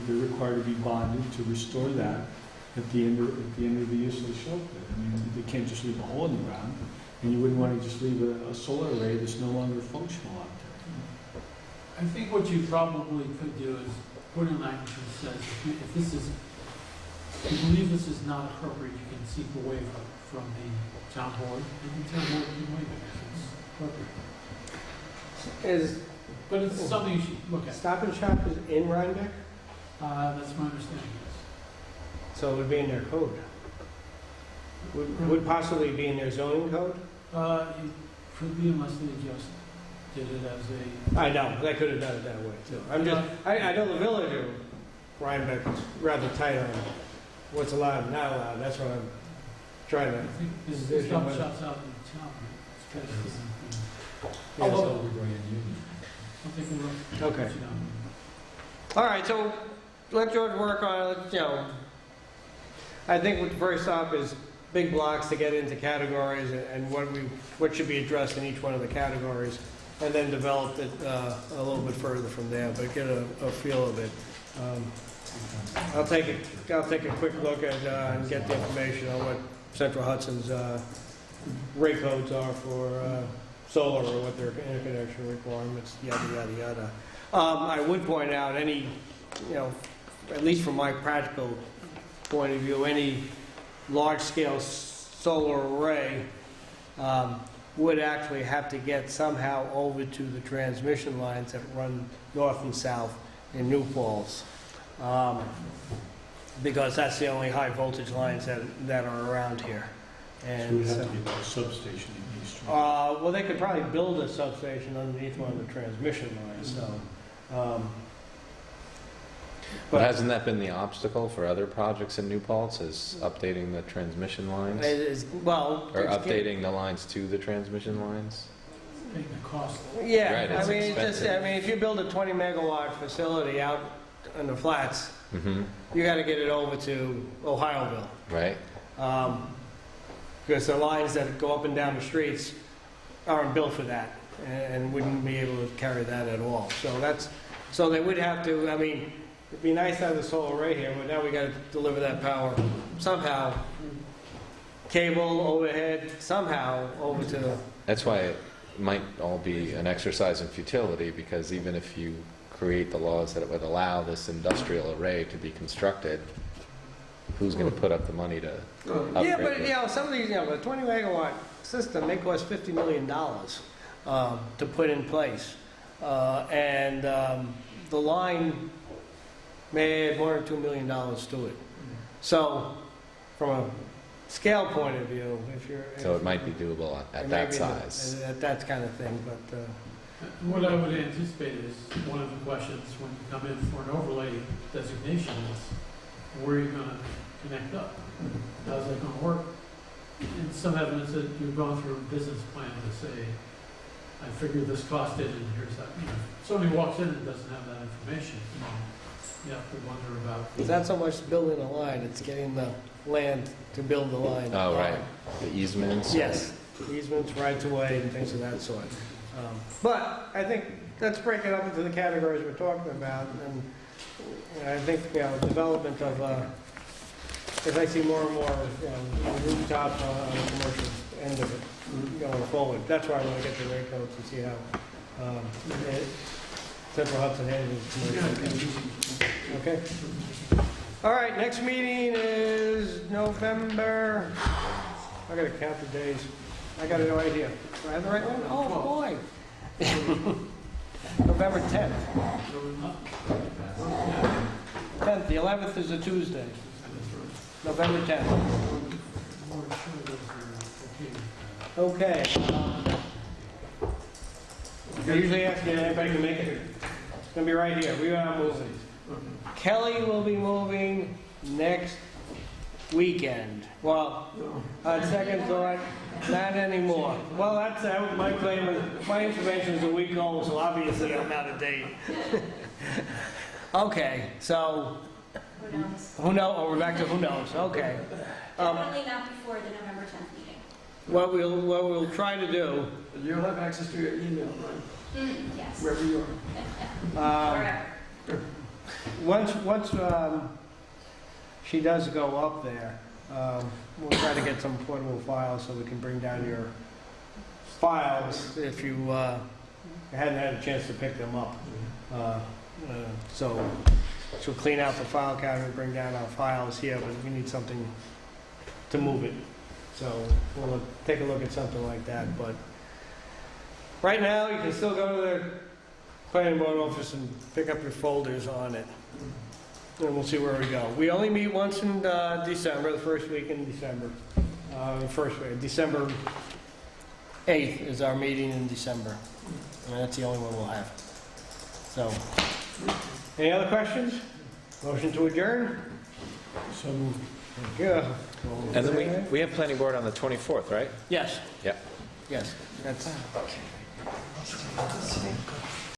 they're required to be bonded to restore that at the end of the use of the shell pit. I mean, they can't just leave a hole in the ground, and you wouldn't want to just leave a solar array that's no longer functional out there. I think what you probably could do is put in language that says, if this is, if you believe this is not appropriate, you can seek a waiver from the town board, and the town board can waive it if it's appropriate. But it's something you should look at. Stop and Shop is in Rhinebeck, That's my understanding, so it would be in their code. Would possibly be in their zoning code? yes. It could be unless they just did it as a, I know, they could have done it that way too. I'm just, I know the village of Rhinebeck is rather tight on what's allowed and not allowed. That's what I'm trying to. I think this There's stuff no- shots out in town, right? It's kind of, Yeah, although, so- I'll take a look. Okay. Let you know. All right, so let George work on it, you know. I think what first off is big blocks to get into categories and what should be addressed in each one of the categories, and then develop it a little bit further from there, but get a feel of it. I'll take a quick look at and get the information on what Central Hudson's rate codes are for solar, or what their interconnection requirements, yada, yada, yada. I would point out any, you know, at least from my practical point of view, any large-scale solar array would actually have to get somehow over to the transmission lines that run north and south in New Paltz. because that's the only high voltage lines that are around here. So we And have so, to get to a substation in East Street. well, they could probably build a substation underneath one of the transmission lines, so. But hasn't that been the obstacle for other projects in New Paltz, is updating the transmission lines? It is, well. Or it's- updating the lines to the transmission lines? Paying the cost. Yeah, Right, I it's mean, it's just, expensive. I mean, if you build a 20 megawatt facility out in the flats, Mm-hmm, you gotta get it over to Ohioville. right? Because the lines that go up and down the streets aren't built for that, and wouldn't be able to carry that at all. So they would have to, I mean, it'd be nice to have the solar array here, but now we gotta deliver that power somehow, cable, overhead, somehow, over to, That's why it might all be an exercise in futility, because even if you create the laws that would allow this industrial array to be constructed, who's going to put up the money to upgrade yeah, but, it? some of these, the 20 megawatt system, they cost $50 million to put in place. And the line may add $1 or $2 million to it. So, from a scale point of view, if you're... So it might be doable at that size. At that kind of thing, but... What I would anticipate is, one of the questions when you come in for an overlay designation is, where are you gonna connect up? How's that gonna work? And some evidence that you've gone through a business plan to say, I figured this cost in, and here's that, if somebody walks in and doesn't have that information, you have to wonder about. It's not so much building a line, it's getting the land to build the line. Oh, right. The easements? Yes, easements, rights of way, and things of that sort. But I think, let's break it up into the categories we're talking about, and I think, development of, as I see more and more, rooftop on the commercial end of it going forward. That's why I want to get the rate codes and see how Central Hudson handles commercial. Okay? All right, next meeting is November, I gotta count the days. I got no idea. Do I have the right one? Oh, boy. November 10th. 10th, the 11th is a Tuesday. November 10th. Okay. I usually ask you if anybody can make it. It's going to be right here. We are moving. Kelly will be moving next weekend. Well, on second thought, not anymore. Well, that's my claim. My information is a week old, so obviously I'm out of date. Okay, so Who knows? who knows? Oh, we're back to who knows. Okay. Definitely not before the November 10th meeting. What we'll try to do. You'll have access to your email, right? Yes. Wherever you are. Forever. Once she does go up there, we'll try to get some portable files so we can bring down your files if you hadn't had a chance to pick them up. So she'll clean out the file cabinet and bring down our files here, but we need something to move it. So we'll take a look at something like that. But right now, you can still go to the planning board office and pick up your folders on it. And we'll see where we go. We only meet once in December, the first week in December. December 8th is our meeting in December. And that's the only one we'll have. So, any other questions? Motion to adjourn? So moved. Thank you. And then we have planning board on the 24th, right? Yes, Yep. yes. That's.